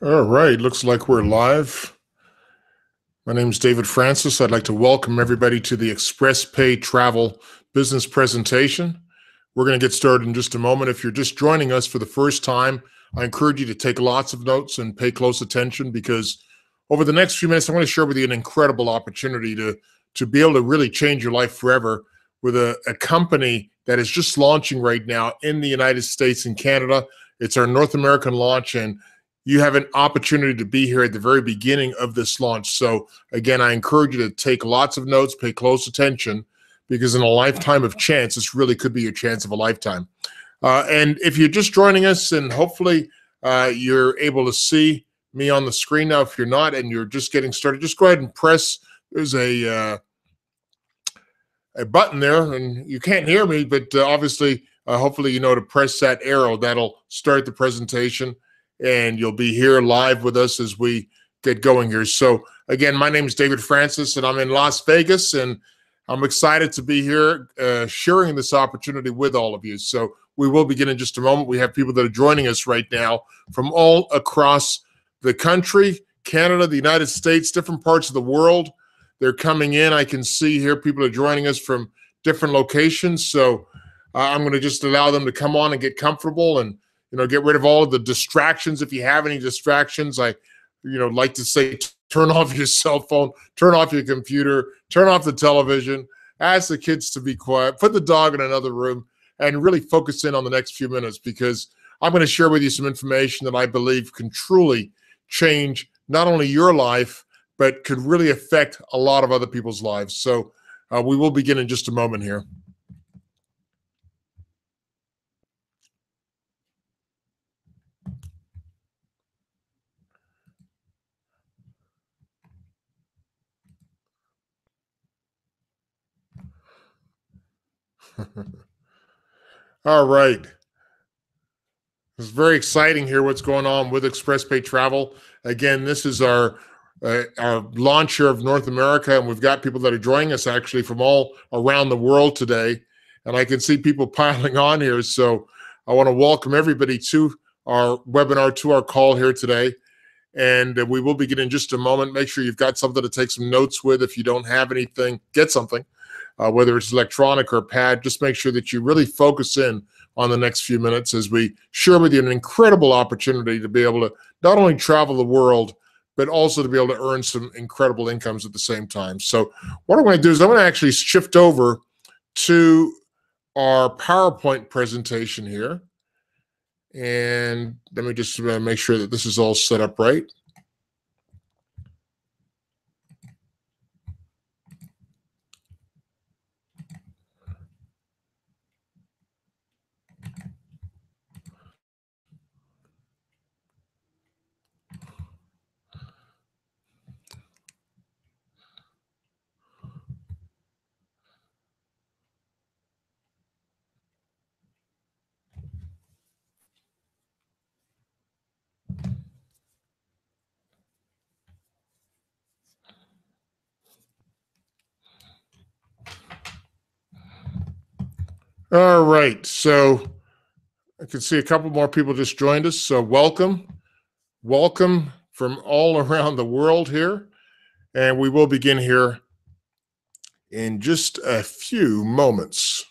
All right, looks like we're live. My name is David Francis. I'd like to welcome everybody to the Express Pay Travel business presentation. We're going to get started in just a moment. If you're just joining us for the first time, I encourage you to take lots of notes and pay close attention, because over the next few minutes, I want to share with you an incredible opportunity to be able to really change your life forever with a company that is just launching right now in the United States and Canada. It's our North American launch, and you have an opportunity to be here at the very beginning of this launch. So again, I encourage you to take lots of notes, pay close attention, because in a lifetime of chance, this really could be your chance of a lifetime. And if you're just joining us, and hopefully you're able to see me on the screen now. If you're not and you're just getting started, just go ahead and press. There's a button there, and you can't hear me, but obviously, hopefully you know to press that arrow. That'll start the presentation, and you'll be here live with us as we get going here. So again, my name is David Francis, and I'm in Las Vegas, and I'm excited to be here sharing this opportunity with all of you. So we will begin in just a moment. We have people that are joining us right now from all across the country, Canada, the United States, different parts of the world. They're coming in. I can see here people are joining us from different locations. So I'm going to just allow them to come on and get comfortable, and get rid of all of the distractions. If you have any distractions, I like to say, turn off your cell phone, turn off your computer, turn off the television, ask the kids to be quiet, put the dog in another room, and really focus in on the next few minutes, because I'm going to share with you some information that I believe can truly change not only your life, but could really affect a lot of other people's lives. So we will begin in just a moment here. All right. It's very exciting here what's going on with ExpressPay Travel. Again, this is our launch here of North America, and we've got people that are joining us actually from all around the world today. And I can see people piling on here. So I want to welcome everybody to our webinar, to our call here today. And we will begin in just a moment. Make sure you've got something to take some notes with. If you don't have anything, get something, whether it's electronic or pad. Just make sure that you really focus in on the next few minutes as we share with you an incredible opportunity to be able to not only travel the world, but also to be able to earn some incredible incomes at the same time. So what I'm going to do is I'm going to actually shift over to our PowerPoint presentation here. And let me just make sure that this is all set up right. All right, so I can see a couple more people just joined us. So welcome from all around the world here. And we will begin here in just a few moments.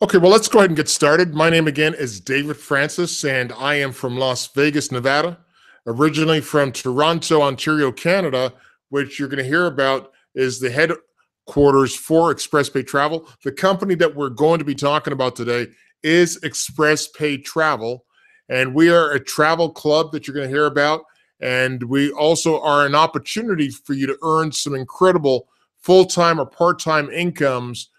Okay, well, let's go ahead and get started. My name again is David Francis, and I am from Las Vegas, Nevada, originally from Toronto, Ontario, Canada, which you're going to hear about is the headquarters for ExpressPay Travel. The company that we're going to be talking about today is ExpressPay Travel, and we are a travel club that you're going to hear about, and we also are an opportunity for you to earn some incredible full-time or part-time incomes,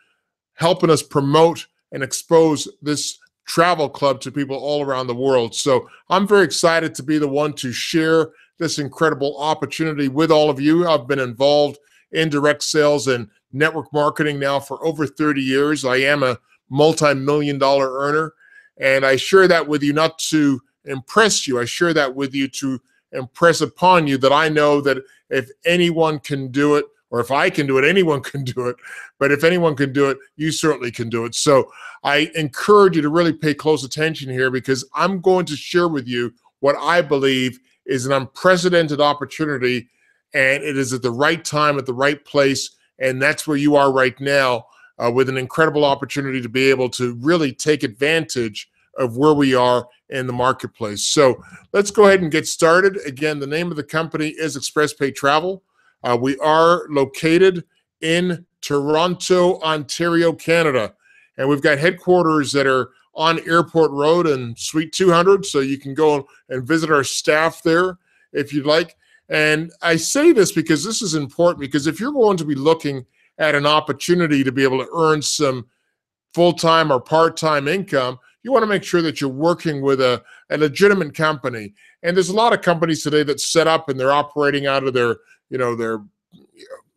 helping us promote and expose this travel club to people all around the world. So I'm very excited to be the one to share this incredible opportunity with all of you. I've been involved in direct sales and network marketing now for over 30 years. I am a multi-million-dollar earner, and I share that with you not to impress you. I share that with you to impress upon you that I know that if anyone can do it, or if I can do it, anyone can do it. But if anyone can do it, you certainly can do it. So I encourage you to really pay close attention here, because I'm going to share with you what I believe is an unprecedented opportunity, and it is at the right time, at the right place, and that's where you are right now, with an incredible opportunity to be able to really take advantage of where we are in the marketplace. So let's go ahead and get started. Again, the name of the company is ExpressPay Travel. We are located in Toronto, Ontario, Canada, and we've got headquarters that are on Airport Road and Suite 200, so you can go and visit our staff there if you'd like. And I say this because this is important, because if you're going to be looking at an opportunity to be able to earn some full-time or part-time income, you want to make sure that you're working with a legitimate company. And there's a lot of companies today that set up and they're operating out of their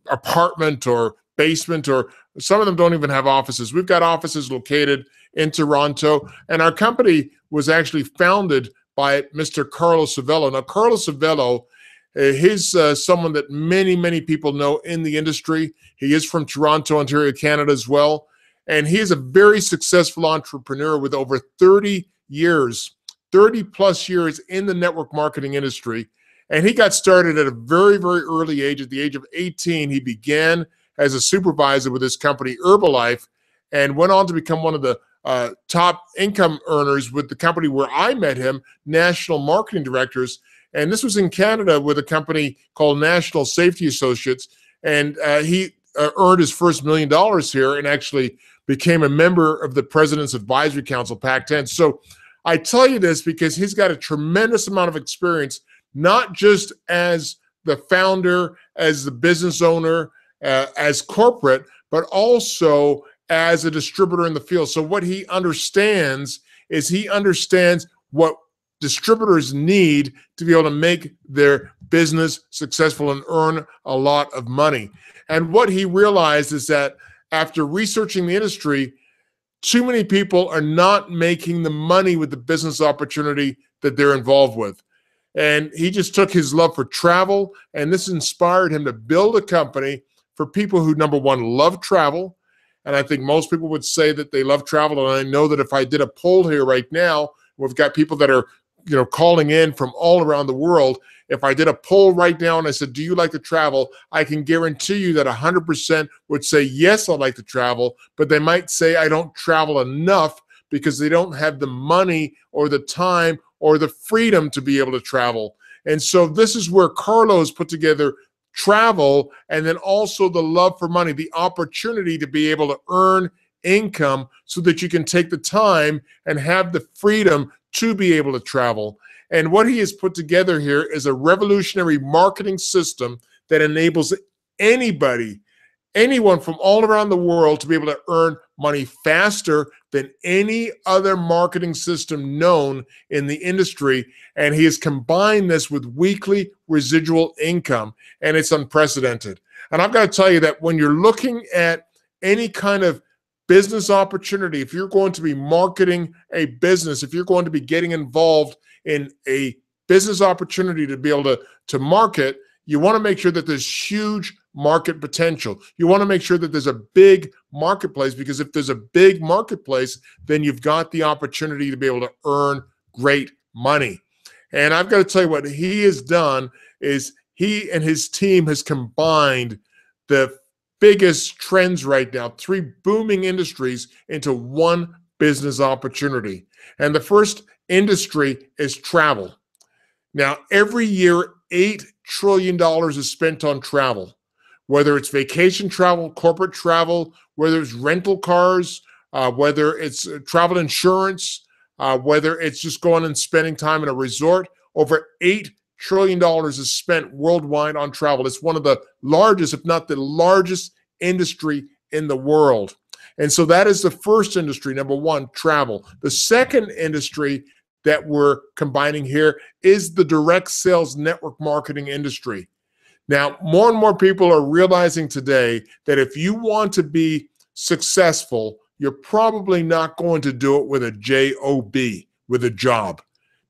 apartment or basement, or some of them don't even have offices. We've got offices located in Toronto, and our company was actually founded by Mr. Carlos Savello. Now, Carlos Savello, he's someone that many people know in the industry. He is from Toronto, Ontario, Canada as well. And he is a very successful entrepreneur with over 30 plus years in the network marketing industry. And he got started at a very early age. At the age of 18, he began as a supervisor with his company, Herbalife, and went on to become one of the top income earners with the company where I met him, National Marketing Directors. And this was in Canada with a company called National Safety Associates. And he earned his first $1 million here, and actually became a member of the President's Advisory Council, Pac-10. So I tell you this because he's got a tremendous amount of experience, not just as the founder, as the business owner, as corporate, but also as a distributor in the field. So what he understands is he understands what distributors need to be able to make their business successful and earn a lot of money. And what he realized is that after researching the industry, too many people are not making the money with the business opportunity that they're involved with. And he just took his love for travel, and this inspired him to build a company for people who, number one, love travel. And I think most people would say that they love travel. And I know that if I did a poll here right now, we've got people that are calling in from all around the world. If I did a poll right now and I said, do you like to travel? I can guarantee you that 100% would say, yes, I like to travel, but they might say I don't travel enough because they don't have the money or the time or the freedom to be able to travel. And so this is where Carlos put together travel and then also the love for money, the opportunity to be able to earn income so that you can take the time and have the freedom to be able to travel. And what he has put together here is a revolutionary marketing system that enables anyone from all around the world to be able to earn money faster than any other marketing system known in the industry. And he has combined this with weekly residual income, and it's unprecedented. And I've got to tell you that when you're looking at any kind of business opportunity, if you're going to be marketing a business, if you're going to be getting involved in a business opportunity to be able to market, you want to make sure that there's huge market potential. You want to make sure that there's a big marketplace, because if there's a big marketplace, then you've got the opportunity to be able to earn great money. And I've got to tell you, what he has done is he and his team has combined the biggest trends right now, 3 booming industries, into one business opportunity. And the first industry is travel. Now, every year, $8 trillion is spent on travel, whether it's vacation travel, corporate travel, whether it's rental cars, whether it's travel insurance, whether it's just going and spending time in a resort. Over $8 trillion is spent worldwide on travel. It's one of the largest, if not the largest industry in the world. And so that is the first industry, number one, travel. The second industry that we're combining here is the direct sales network marketing industry. Now, more and more people are realizing today that if you want to be successful, you're probably not going to do it with a J-O-B, with a job.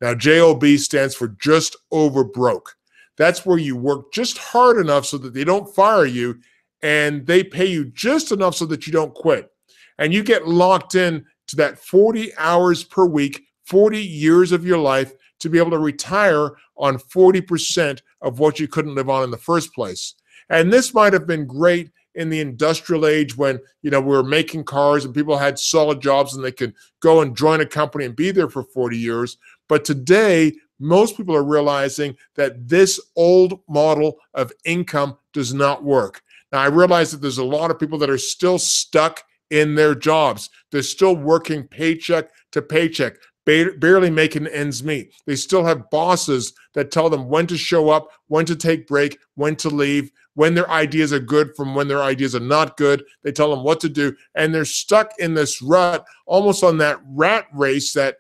Now, J-O-B stands for just over broke. That's where you work just hard enough so that they don't fire you, and they pay you just enough so that you don't quit. And you get locked in to that 40 hours per week, 40 years of your life to be able to retire on 40% of what you couldn't live on in the first place. And this might have been great in the industrial age when, we were making cars and people had solid jobs and they could go and join a company and be there for 40 years. But today, most people are realizing that this old model of income does not work. Now, I realize that there's a lot of people that are still stuck in their jobs. They're still working paycheck to paycheck, barely making ends meet. They still have bosses that tell them when to show up, when to take break, when to leave, when their ideas are good from when their ideas are not good. They tell them what to do, and they're stuck in this rut, almost on that rat race, that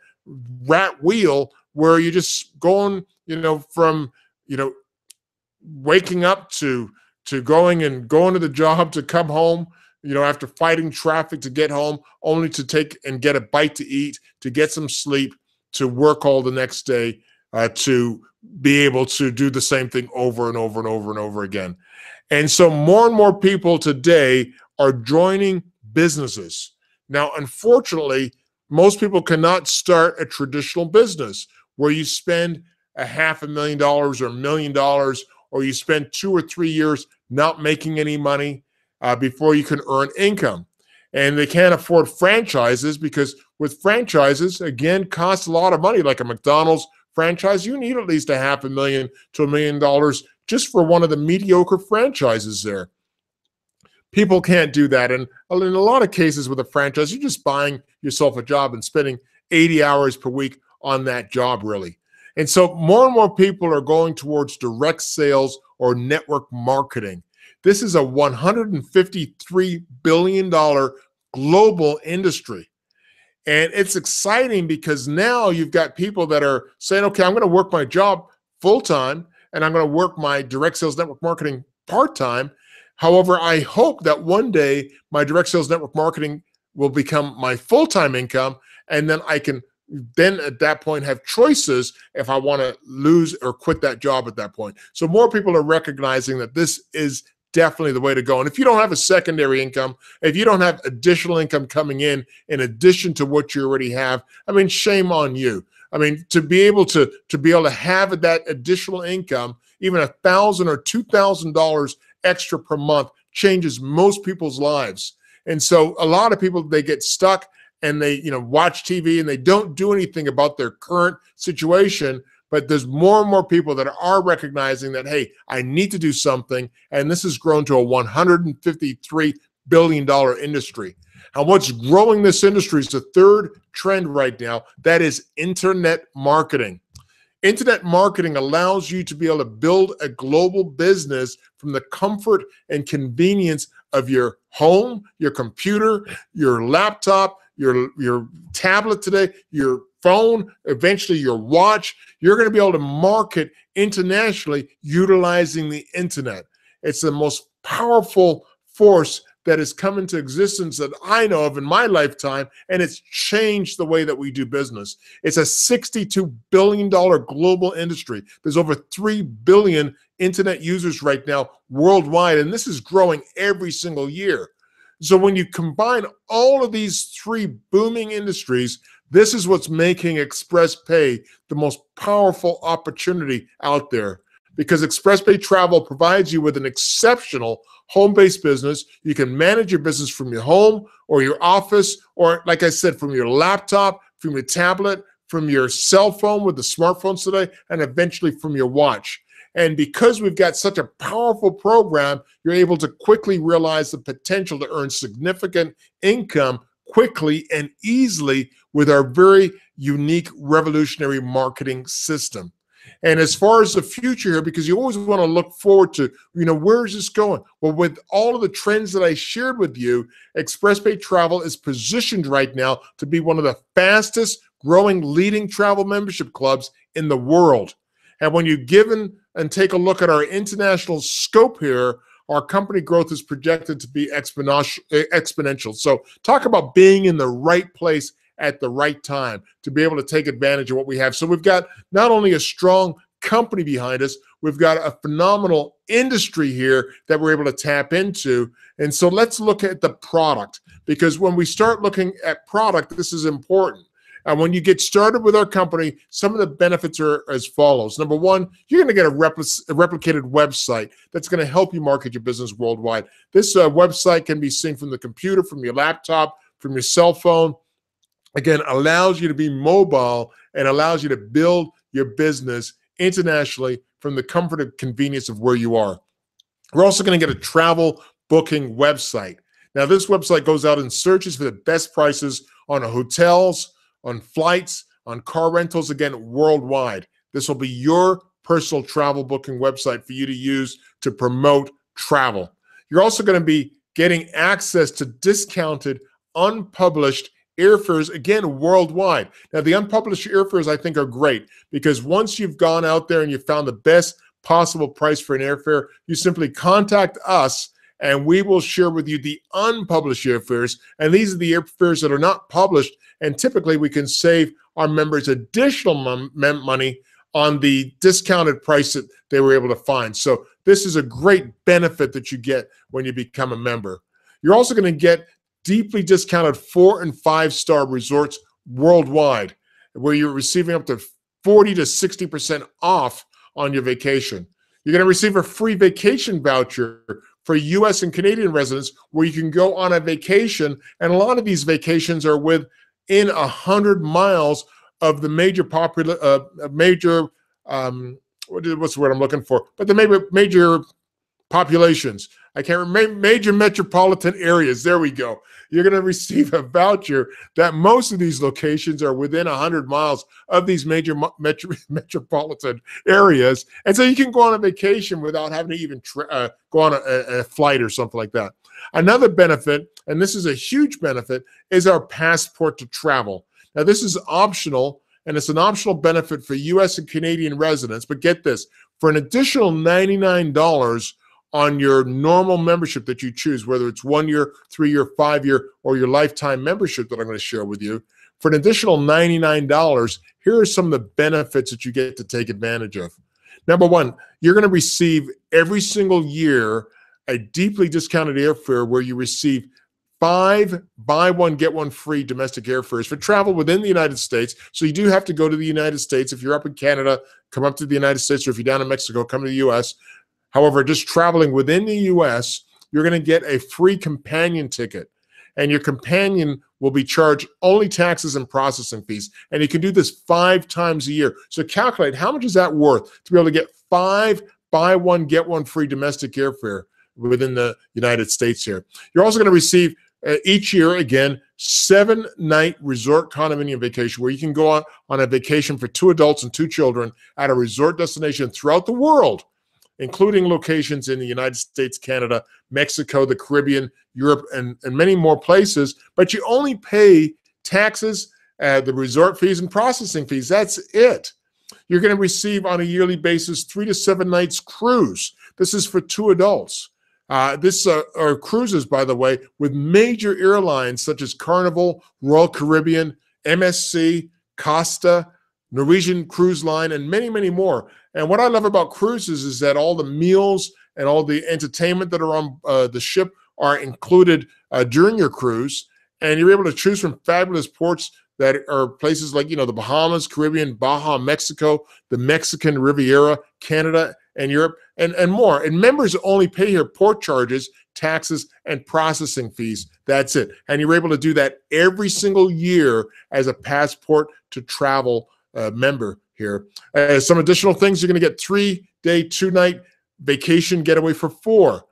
rat wheel, where you're just going, from, waking up to going to the job, to come home, after fighting traffic to get home, only to take and get a bite to eat, to get some sleep, to work all the next day, to be able to do the same thing over and over and over and over again. And so more and more people today are joining businesses. Now, unfortunately, most people cannot start a traditional business where you spend $500,000 or $1 million, or you spend 2 or 3 years not making any money before you can earn income. And they can't afford franchises, because with franchises, again, costs a lot of money. Like a McDonald's franchise, you need at least $500,000 to $1 million just for one of the mediocre franchises there. People can't do that. And in a lot of cases with a franchise, you're just buying yourself a job and spending 80 hours per week on that job, really. And so more and more people are going towards direct sales or network marketing. This is a $153 billion global industry. And it's exciting because now you've got people that are saying, okay, I'm going to work my job full-time and I'm going to work my direct sales network marketing part-time. However, I hope that one day my direct sales network marketing will become my full-time income, and then I can then at that point have choices if I want to lose or quit that job at that point. So more people are recognizing that this is definitely the way to go. And if you don't have a secondary income, if you don't have additional income coming in addition to what you already have, I mean, shame on you. I mean, to be able to have that additional income, even $1,000 or $2,000 extra per month, changes most people's lives. And so a lot of people, they get stuck and they, watch TV and they don't do anything about their current situation. But there's more and more people that are recognizing that, hey, I need to do something. And this has grown to a $153 billion industry. And what's growing this industry is the third trend right now. That is internet marketing. Internet marketing allows you to be able to build a global business from the comfort and convenience of your home, your computer, your laptop, your tablet today, your phone, eventually your watch. You're going to be able to market internationally utilizing the internet. It's the most powerful force that has come into existence that I know of in my lifetime, and it's changed the way that we do business. It's a $62 billion global industry. There's over 3 billion internet users right now worldwide, and this is growing every single year. So when you combine all of these 3 booming industries, this is what's making Express Pay the most powerful opportunity out there, because Express Pay Travel provides you with an exceptional home-based business. You can manage your business from your home or your office, or like I said, from your laptop, from your tablet, from your cell phone with the smartphones today, and eventually from your watch. And because we've got such a powerful program, you're able to quickly realize the potential to earn significant income quickly and easily with our very unique revolutionary marketing system. And as far as the future here, because you always want to look forward to, where is this going? Well, with all of the trends that I shared with you, Express Pay Travel is positioned right now to be one of the fastest growing leading travel membership clubs in the world. And when you and take a look at our international scope here, our company growth is projected to be exponential. So talk about being in the right place at the right time to be able to take advantage of what we have. So we've got not only a strong company behind us. We've got a phenomenal industry here that we're able to tap into. And so let's look at the product, because when we start looking at product, this is important. And when you get started with our company, some of the benefits are as follows. Number one, you're going to get a replicated website that's going to help you market your business worldwide. This website can be seen from the computer, from your laptop, from your cell phone. Again, allows you to be mobile and allows you to build your business internationally from the comfort and convenience of where you are. We're also going to get a travel booking website. Now, this website goes out and searches for the best prices on hotels, on flights, on car rentals, again, worldwide. This will be your personal travel booking website for you to use to promote travel. You're also going to be getting access to discounted, unpublished airfares, again, worldwide. Now, the unpublished airfares, I think, are great because once you've gone out there and you've found the best possible price for an airfare, you simply contact us and we will share with you the unpublished airfares. And these are the airfares that are not published. And typically, we can save our members additional money on the discounted price that they were able to find. So this is a great benefit that you get when you become a member. You're also going to get deeply discounted 4- and 5-star resorts worldwide, where you're receiving up to 40 to 60% off on your vacation. You're going to receive a free vacation voucher for U.S. and Canadian residents, where you can go on a vacation, and a lot of these vacations are within 100 miles of the major what's the word I'm looking for? But the major populations. I can't remember, major metropolitan areas. There we go. You're going to receive a voucher that most of these locations are within 100 miles of these major metropolitan areas. And so you can go on a vacation without having to even go on a flight or something like that. Another benefit, and this is a huge benefit, is our passport to travel. Now, this is optional, and it's an optional benefit for U.S. and Canadian residents. But get this, for an additional $99 on your normal membership that you choose, whether it's 1 year, 3 year, 5 year, or your lifetime membership that I'm going to share with you, for an additional $99, here are some of the benefits that you get to take advantage of. Number one, you're going to receive every single year a deeply discounted airfare where you receive 5 buy one, get one free domestic airfares for travel within the United States. So you do have to go to the United States. If you're up in Canada, come up to the United States, or if you're down in Mexico, come to the U.S. However, just traveling within the U.S., you're going to get a free companion ticket. And your companion will be charged only taxes and processing fees. And you can do this 5 times a year. So calculate, how much is that worth to be able to get 5 buy one, get one free domestic airfare within the United States here. You're also going to receive each year, again, 7-night resort condominium vacation where you can go on a vacation for 2 adults and 2 children at a resort destination throughout the world, including locations in the United States, Canada, Mexico, the Caribbean, Europe, and many more places. But you only pay taxes, the resort fees, and processing fees. That's it. You're going to receive on a yearly basis 3 to 7 nights cruise. This is for 2 adults. This are cruises, by the way, with major airlines such as Carnival, Royal Caribbean, MSC, Costa, Norwegian Cruise Line, and many, many more. And what I love about cruises is that all the meals and all the entertainment that are on the ship are included during your cruise. And you're able to choose from fabulous ports that are places like, the Bahamas, Caribbean, Baja, Mexico, the Mexican Riviera, Canada, and Europe, and more. And members only pay here port charges, taxes, and processing fees. That's it. And you're able to do that every single year as a passport to travel member here. Some additional things, you're going to get 3-day, 2-night vacation getaway for 4.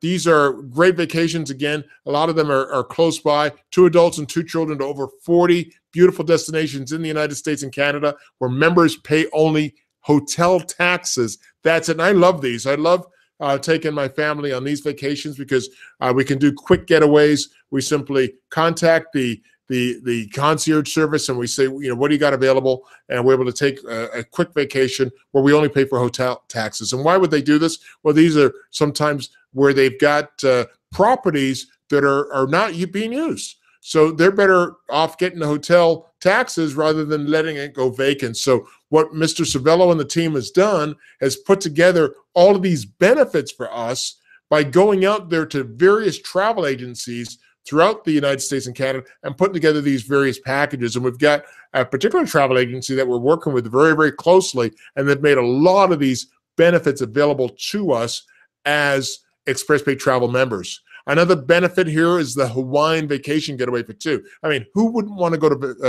These are great vacations. Again, a lot of them are close by. 2 adults and 2 children to over 40 beautiful destinations in the United States and Canada where members pay only hotel taxes. That's it. And I love these. I love taking my family on these vacations because we can do quick getaways. We simply contact the concierge service and we say, what do you got available? And we're able to take a quick vacation where we only pay for hotel taxes. And why would they do this? Well, these are sometimes where they've got properties that are not being used. So they're better off getting the hotel taxes rather than letting it go vacant. So what Mr. Cervello and the team has done is put together all of these benefits for us by going out there to various travel agencies throughout the United States and Canada and putting together these various packages. And we've got a particular travel agency that we're working with very, very closely, and they've made a lot of these benefits available to us as ExpressPay travel members. Another benefit here is the Hawaiian vacation getaway for two. I mean, who wouldn't want to go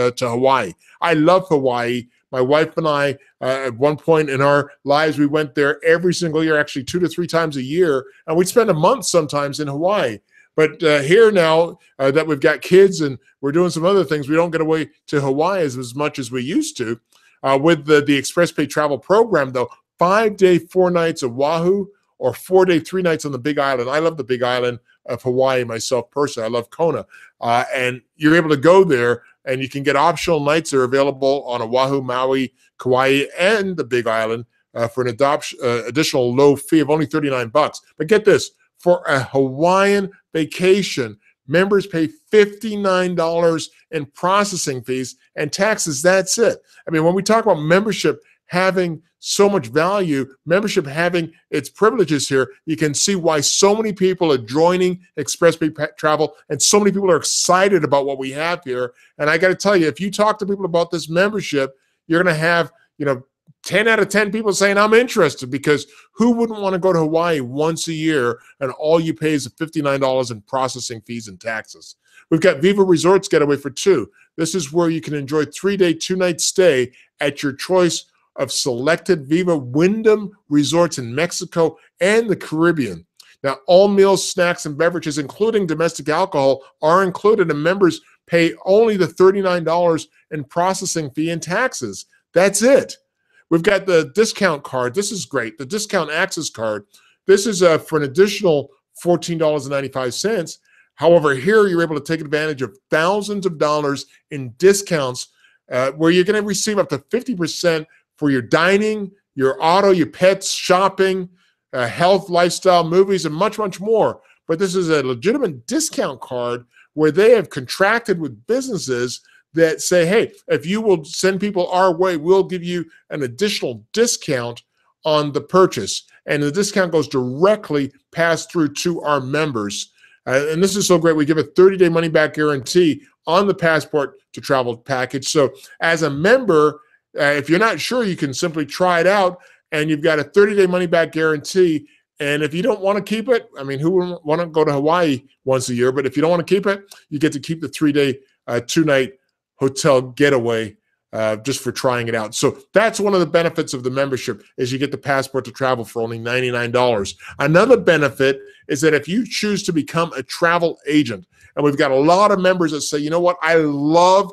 to Hawaii? I love Hawaii. My wife and I, at one point in our lives, we went there every single year, actually 2 to 3 times a year, and we'd spend a month sometimes in Hawaii. But here now that we've got kids and we're doing some other things, we don't get away to Hawaii as much as we used to. With the ExpressPay travel program, though, 5-day, 4 nights of Oahu or 4-day, 3 nights on the Big Island. I love the Big Island of Hawaii myself personally. I love Kona. And you're able to go there, and you can get optional nights that are available on Oahu, Maui, Kauai, and the Big Island for an additional low fee of only $39. But get this, for a Hawaiian vacation, members pay $59 in processing fees and taxes. That's it. I mean, when we talk about membership having so much value, membership having its privileges here, you can see why so many people are joining ExpressPay Travel, and so many people are excited about what we have here. And I got to tell you, if you talk to people about this membership, you're going to have, 10 out of 10 people saying, I'm interested, because who wouldn't want to go to Hawaii once a year and all you pay is $59 in processing fees and taxes? We've got Viva Resorts Getaway for two. This is where you can enjoy 3-day, 2-night stay at your choice of selected Viva Wyndham resorts in Mexico and the Caribbean. Now, all meals, snacks, and beverages, including domestic alcohol, are included, and members pay only the $39 in processing fee and taxes. That's it. We've got the discount card. This is great. The discount access card. This is for an additional $14.95. However, here you're able to take advantage of thousands of dollars in discounts where you're going to receive up to 50% for your dining, your auto, your pets, shopping, health, lifestyle, movies, and much, much more. But this is a legitimate discount card where they have contracted with businesses that say, hey, if you will send people our way, we'll give you an additional discount on the purchase. And the discount goes directly passed through to our members. And this is so great. We give a 30-day money-back guarantee on the Passport to Travel package. So as a member, if you're not sure, you can simply try it out, and you've got a 30-day money-back guarantee. And if you don't want to keep it, I mean, who wouldn't want to go to Hawaii once a year? But if you don't want to keep it, you get to keep the 3-day, 2-night hotel getaway just for trying it out. So that's one of the benefits of the membership, is you get the Passport to Travel for only $99. Another benefit is that if you choose to become a travel agent, and we've got a lot of members that say, you know what, I love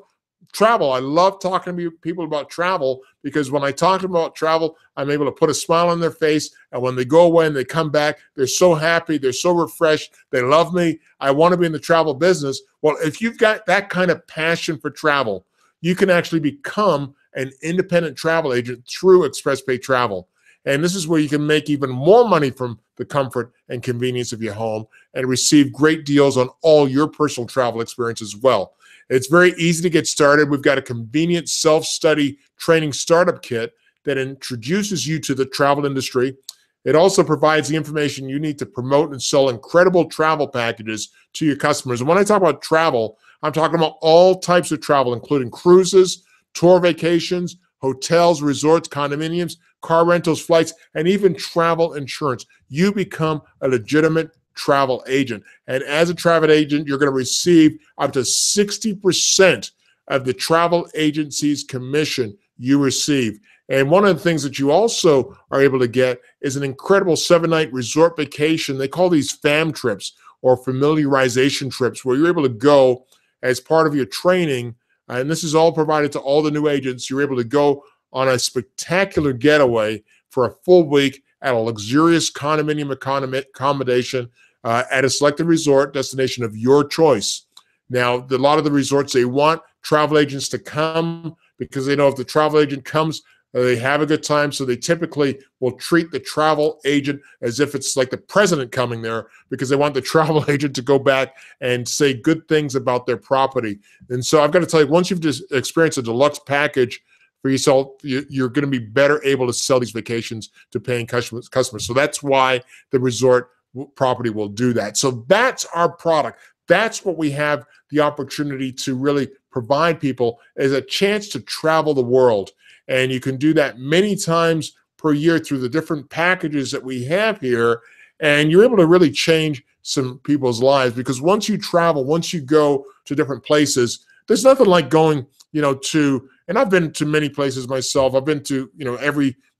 travel. I love talking to people about travel, because when I talk to them about travel, I'm able to put a smile on their face. And when they go away and they come back, they're so happy. They're so refreshed. They love me. I want to be in the travel business. Well, if you've got that kind of passion for travel, you can actually become an independent travel agent through ExpressPay Travel. And this is where you can make even more money from the comfort and convenience of your home and receive great deals on all your personal travel experience as well. It's very easy to get started. We've got a convenient self-study training startup kit that introduces you to the travel industry. It also provides the information you need to promote and sell incredible travel packages to your customers. And when I talk about travel, I'm talking about all types of travel, including cruises, tour vacations, hotels, resorts, condominiums, car rentals, flights, and even travel insurance. You become a legitimate travel agent. And as a travel agent, you're going to receive up to 60% of the travel agency's commission you receive. And one of the things that you also are able to get is an incredible 7-night resort vacation. They call these FAM trips, or familiarization trips, where you're able to go as part of your training. And this is all provided to all the new agents. You're able to go on a spectacular getaway for a full week at a luxurious condominium accommodation at a selected resort destination of your choice. Now, a lot of the resorts, they want travel agents to come, because they know if the travel agent comes They have a good time. So they typically will treat the travel agent as if it's like the president coming there, because they want the travel agent to go back and say good things about their property. And so I've got to tell you, once you've just experienced a deluxe package for yourself, you're going to be better able to sell these vacations to paying customers. So that's why the resort property will do that. So that's our product. That's what we have the opportunity to really provide people, is a chance to travel the world. And you can do that many times per year through the different packages that we have here. And you're able to really change some people's lives, because once you travel, once you go to different places, there's nothing like going, and I've been to many places myself. I've been to,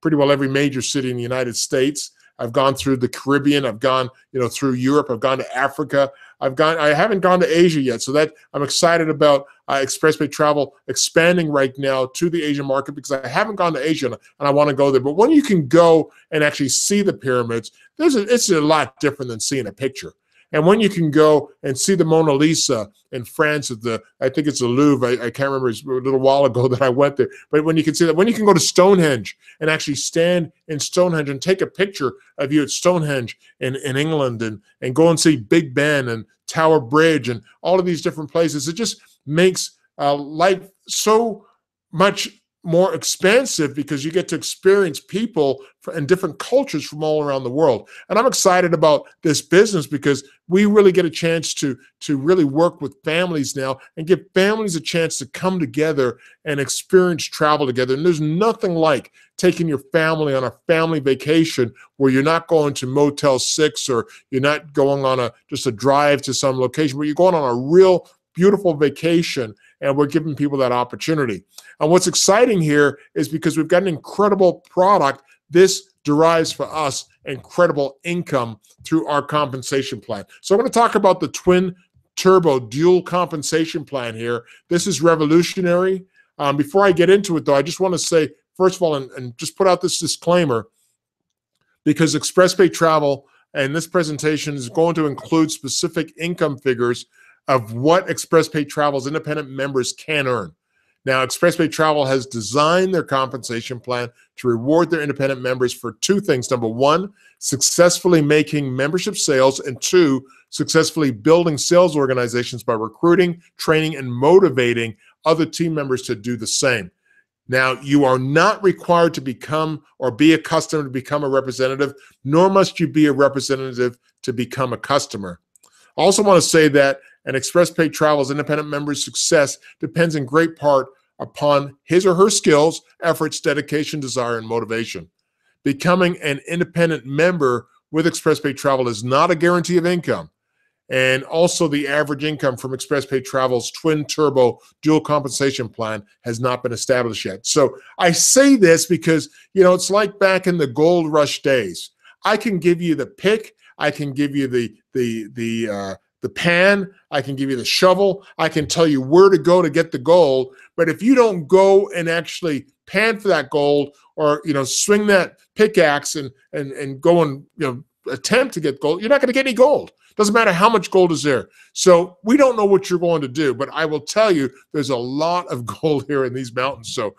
pretty well every major city in the United States. I've gone through the Caribbean. I've gone, through Europe. I've gone to Africa. I haven't gone to Asia yet. So that I'm excited about ExpressPay Travel expanding right now to the Asian market, because I haven't gone to Asia and I want to go there. But when you can go and actually see the pyramids, it's a lot different than seeing a picture. And when you can go and see the Mona Lisa in France at I think it's the Louvre, I can't remember, it's a little while ago that I went there. But when you can see that, when you can go to Stonehenge and actually stand in Stonehenge and take a picture of you at Stonehenge in England, and go and see Big Ben and Tower Bridge and all of these different places, it just makes life so much more expansive, because you get to experience people and different cultures from all around the world. And I'm excited about this business, because we really get a chance to really work with families now and give families a chance to come together and experience travel together. And there's nothing like taking your family on a family vacation where you're not going to Motel 6, or you're not going on just a drive to some location, but you're going on a real beautiful vacation, and we're giving people that opportunity. And what's exciting here is, because we've got an incredible product, this derives for us incredible income through our compensation plan. So I'm going to talk about the twin turbo dual compensation plan here. This is revolutionary. Before I get into it, though, I just want to say, first of all, and just put out this disclaimer, because ExpressPay Travel and this presentation is going to include specific income figures of what ExpressPay Travel's independent members can earn. Now, ExpressPay Travel has designed their compensation plan to reward their independent members for two things. Number one, successfully making membership sales, and two, successfully building sales organizations by recruiting, training, and motivating other team members to do the same. Now, you are not required to become or be a customer to become a representative, nor must you be a representative to become a customer. I also want to say that an ExpressPay Travel's independent member's success depends in great part upon his or her skills, efforts, dedication, desire, and motivation. Becoming an independent member with ExpressPay Travel is not a guarantee of income. And also, the average income from ExpressPay Travel's twin turbo dual compensation plan has not been established yet. So I say this because, it's like back in the gold rush days. I can give you the pick, I can give you the pan, I can give you the shovel, I can tell you where to go to get the gold. But if you don't go and actually pan for that gold, or swing that pickaxe and go and attempt to get gold, you're not going to get any gold. Doesn't matter how much gold is there. So we don't know what you're going to do, but I will tell you there's a lot of gold here in these mountains. So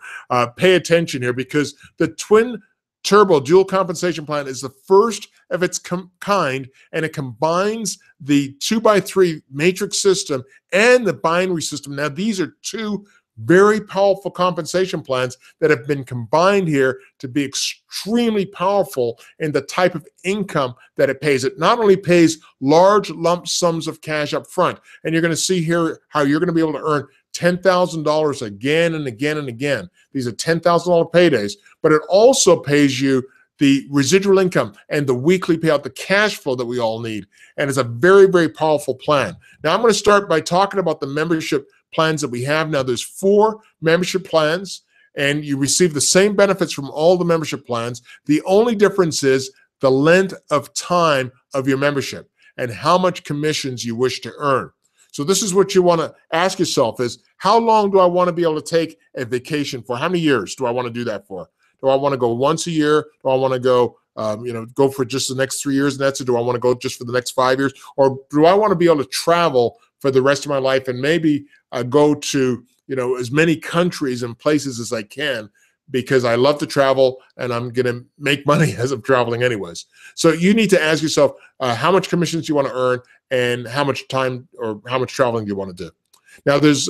pay attention here, because the twin turbo dual compensation plan is the first of its kind, and it combines the 2x3 matrix system and the binary system. Now, these are two very powerful compensation plans that have been combined here to be extremely powerful in the type of income that it pays. It not only pays large lump sums of cash up front, and you're going to see here how you're going to be able to earn $10,000 again and again and again. These are $10,000 paydays, but it also pays you the residual income and the weekly payout, the cash flow that we all need. And it's a very, very powerful plan. Now, I'm going to start by talking about the membership plans that we have. Now, there's 4 membership plans, and you receive the same benefits from all the membership plans. The only difference is the length of time of your membership and how much commissions you wish to earn. So this is what you want to ask yourself is, how long do I want to be able to take a vacation for? How many years do I want to do that for? Do I want to go once a year? Do I want to go, go for just the next 3 years and that's it? Do I want to go just for the next 5 years? Or do I want to be able to travel for the rest of my life and maybe go to, as many countries and places as I can because I love to travel and I'm going to make money as I'm traveling anyways. So you need to ask yourself how much commissions you want to earn and how much time or how much traveling you want to do. Now, there's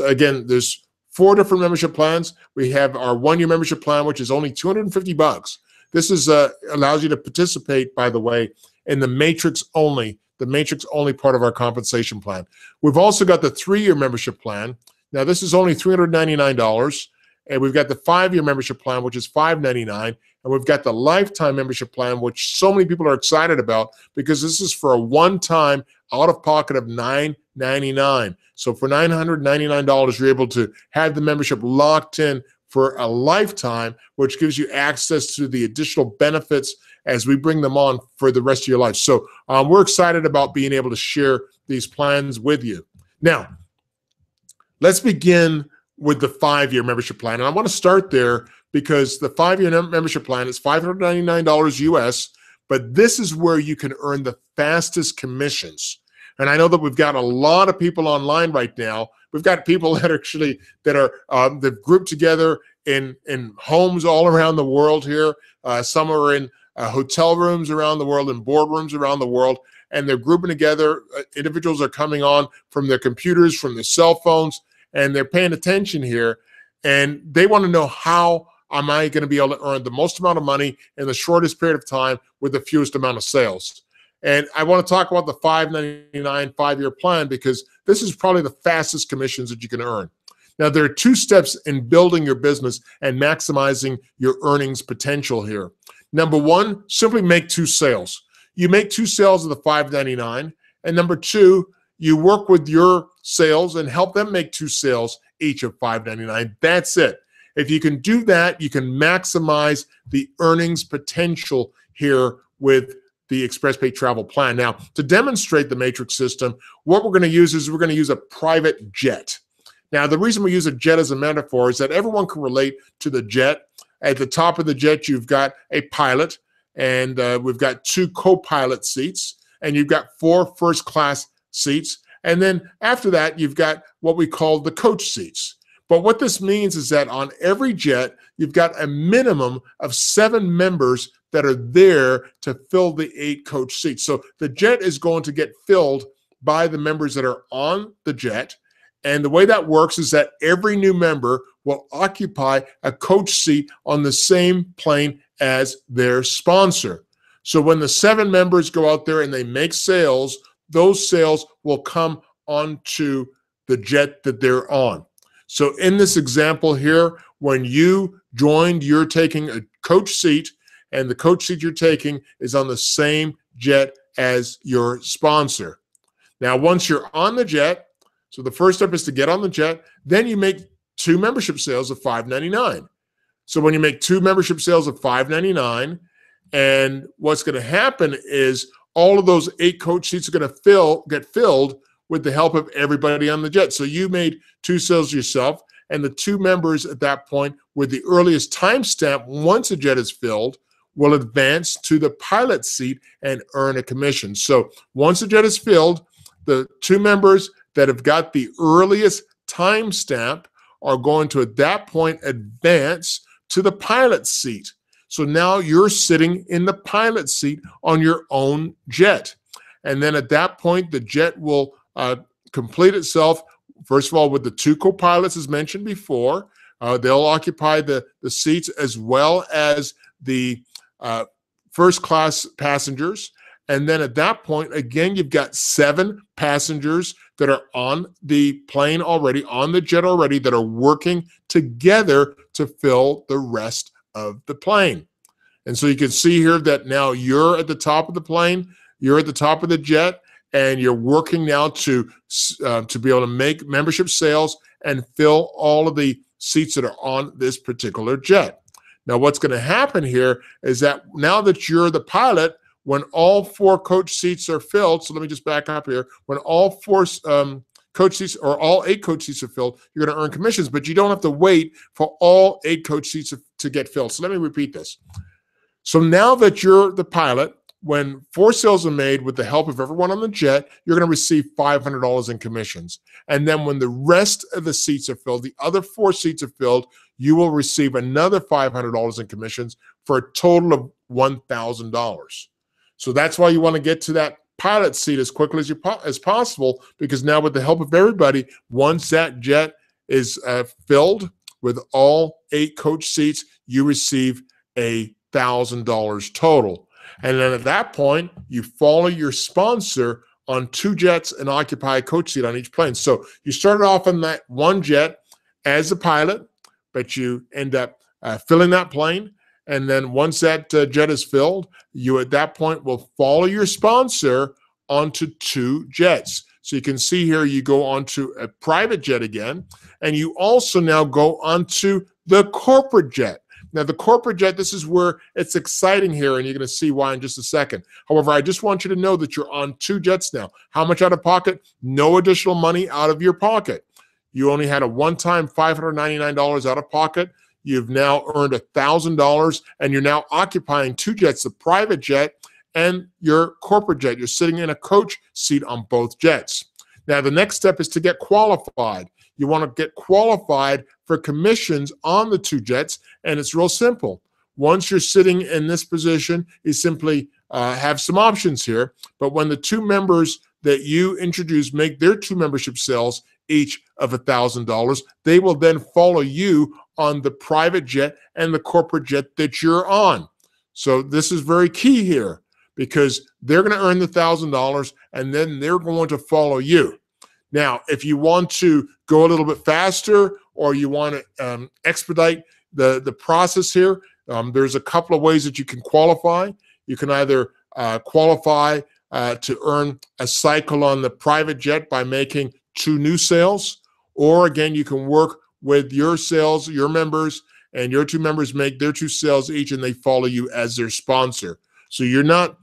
4 different membership plans. We have our 1-year membership plan, which is only $250. This is allows you to participate, by the way, in the matrix only part of our compensation plan. We've also got the 3-year membership plan. Now, this is only $399. And we've got the 5-year membership plan, which is $599. And we've got the lifetime membership plan, which so many people are excited about because this is for a one-time out-of-pocket of $999. So for $999, you're able to have the membership locked in for a lifetime, which gives you access to the additional benefits as we bring them on for the rest of your life. So we're excited about being able to share these plans with you. Now, let's begin with the 5-year membership plan. And I want to start there because the 5-year membership plan is $599 US, but this is where you can earn the fastest commissions. And I know that we've got a lot of people online right now. We've got people that are they've grouped together in homes all around the world here. Some are in hotel rooms around the world and boardrooms around the world, and they're grouping together. Individuals are coming on from their computers, from their cell phones, and they're paying attention here, and they want to know how am I going to be able to earn the most amount of money in the shortest period of time with the fewest amount of sales. And I want to talk about the $599 5-year plan because this is probably the fastest commissions that you can earn. Now, there are 2 steps in building your business and maximizing your earnings potential here. Number 1, simply make 2 sales. You make 2 sales of the $599, and number 2, you work with your sales and help them make 2 sales each of $599. That's it. If you can do that, you can maximize the earnings potential here with the ExpressPay travel plan. Now, to demonstrate the matrix system, what we're going to use is we're going to use a private jet. Now, the reason we use a jet as a metaphor is that everyone can relate to the jet. At the top of the jet, you've got a pilot, and we've got 2 co-pilot seats, and you've got 4 first-class seats. And then after that, you've got what we call the coach seats. But what this means is that on every jet, you've got a minimum of 7 members that are there to fill the 8 coach seats. So the jet is going to get filled by the members that are on the jet. And the way that works is that every new member will occupy a coach seat on the same plane as their sponsor. So when the 7 members go out there and they make sales, those sales will come onto the jet that they're on. So in this example here, when you joined, you're taking a coach seat, and the coach seat you're taking is on the same jet as your sponsor. Now, once you're on the jet, so the first step is to get on the jet, then you make 2 membership sales of $599. So when you make 2 membership sales of $599, and what's going to happen is all of those 8 coach seats are going to get filled with the help of everybody on the jet. So you made 2 sales yourself, and the 2 members at that point with the earliest timestamp, once the jet is filled, will advance to the pilot seat and earn a commission. So once the jet is filled, the 2 members that have got the earliest timestamp are going to, at that point, advance to the pilot seat. So now you're sitting in the pilot seat on your own jet. And then at that point, the jet will complete itself, first of all, with the 2 co-pilots as mentioned before. They'll occupy the seats as well as the first-class passengers. And then at that point, again, you've got 7 passengers that are on the plane already, on the jet already, that are working together to fill the rest of the plane. And so you can see here that now you're at the top of the plane, you're at the top of the jet, and you're working now to be able to make membership sales and fill all of the seats that are on this particular jet. Now, what's going to happen here is that now that you're the pilot, when all 4 coach seats are filled, so let me just back up here, when all 4 coach seats or all 8 coach seats are filled, you're going to earn commissions, but you don't have to wait for all 8 coach seats to get filled. So let me repeat this. So now that you're the pilot, when 4 sales are made with the help of everyone on the jet, you're going to receive $500 in commissions. And then when the rest of the seats are filled, the other 4 seats are filled, you will receive another $500 in commissions for a total of $1,000. So that's why you want to get to that pilot seat as quickly as possible, because now with the help of everybody, once that jet is filled with all 8 coach seats, you receive $1,000 total. And then at that point, you follow your sponsor on 2 jets and occupy a coach seat on each plane. So you started off on that 1 jet as a pilot, but you end up filling that plane. And then once that jet is filled, you at that point will follow your sponsor onto 2 jets. So you can see here, you go onto a private jet again, and you also now go onto the corporate jet. Now, the corporate jet, this is where it's exciting here, and you're going to see why in just a second. However, I just want you to know that you're on 2 jets now. How much out of pocket? No additional money out of your pocket. You only had a one-time $599 out of pocket. You've now earned $1,000, and you're now occupying 2 jets, the private jet and your corporate jet. You're sitting in a coach seat on both jets. Now, the next step is to get qualified. You want to get qualified for commissions on the 2 jets, and it's real simple. Once you're sitting in this position, you simply have some options here. But when the 2 members that you introduce make their 2 membership sales, each of $1,000, they will then follow you on the private jet and the corporate jet that you're on. So this is very key here, because they're going to earn the $1,000 and then they're going to follow you. Now, if you want to go a little bit faster, or you want to expedite the process here, there's a couple of ways that you can qualify. You can either qualify to earn a cycle on the private jet by making 2 new sales, or again, you can work with your sales, your members, and your 2 members make their 2 sales each, and they follow you as their sponsor. So you're not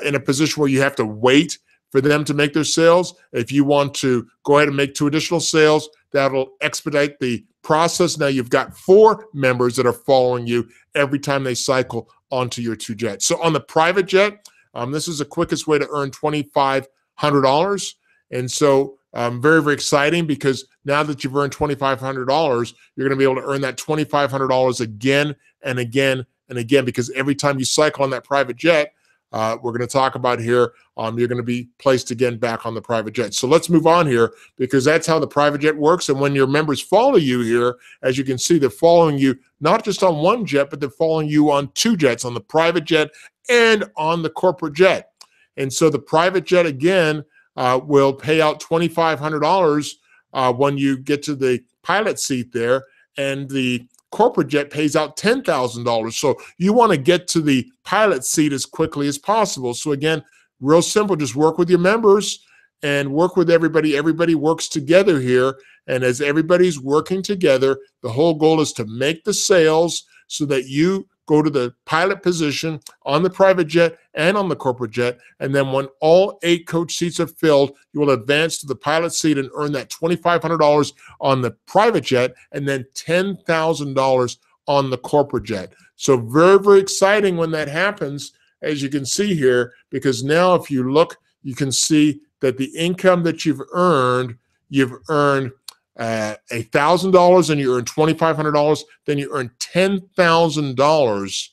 in a position where you have to wait for them to make their sales. If you want to go ahead and make 2 additional sales, that'll expedite the process. Now you've got 4 members that are following you every time they cycle onto your 2 jets. So on the private jet, this is the quickest way to earn $2,500. And so very, very exciting, because now that you've earned $2,500, you're going to be able to earn that $2,500 again and again and again, because every time you cycle on that private jet, we're going to talk about here, you're going to be placed again back on the private jet. So let's move on here, because that's how the private jet works. And when your members follow you here, as you can see, they're following you not just on 1 jet, but they're following you on 2 jets, on the private jet and on the corporate jet. And so the private jet, again, will pay out $2,500 when you get to the pilot seat there, and the corporate jet pays out $10,000. So you want to get to the pilot seat as quickly as possible. So again, real simple, just work with your members and work with everybody. Everybody works together here, and as everybody's working together, the whole goal is to make the sales so that you go to the pilot position on the private jet and on the corporate jet. And then when all 8 coach seats are filled, you will advance to the pilot seat and earn that $2,500 on the private jet, and then $10,000 on the corporate jet. So very, very exciting when that happens, as you can see here, because now if you look, you can see that the income that you've earned $1,000, and you earn $2,500, then you earn $10,000.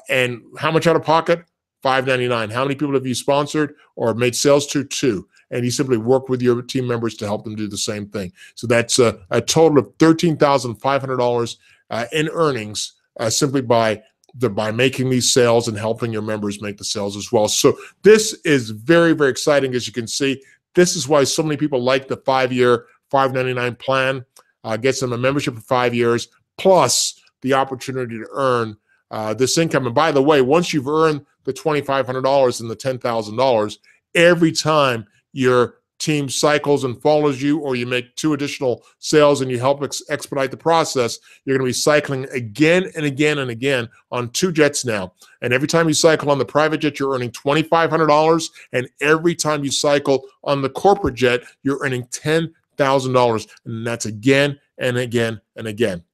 And how much out of pocket? $599. How many people have you sponsored or made sales to? 2. And you simply work with your team members to help them do the same thing. So that's a total of $13,500 in earnings simply by making these sales and helping your members make the sales as well. So this is very, very exciting, as you can see. This is why so many people like the 5-year $599 plan. Gets them a membership for 5 years, plus the opportunity to earn this income. And by the way, once you've earned the $2,500 and the $10,000, every time your team cycles and follows you, or you make 2 additional sales and you help expedite the process, you're going to be cycling again and again and again on 2 jets now. And every time you cycle on the private jet, you're earning $2,500. And every time you cycle on the corporate jet, you're earning $10,000. And that's again and again and again.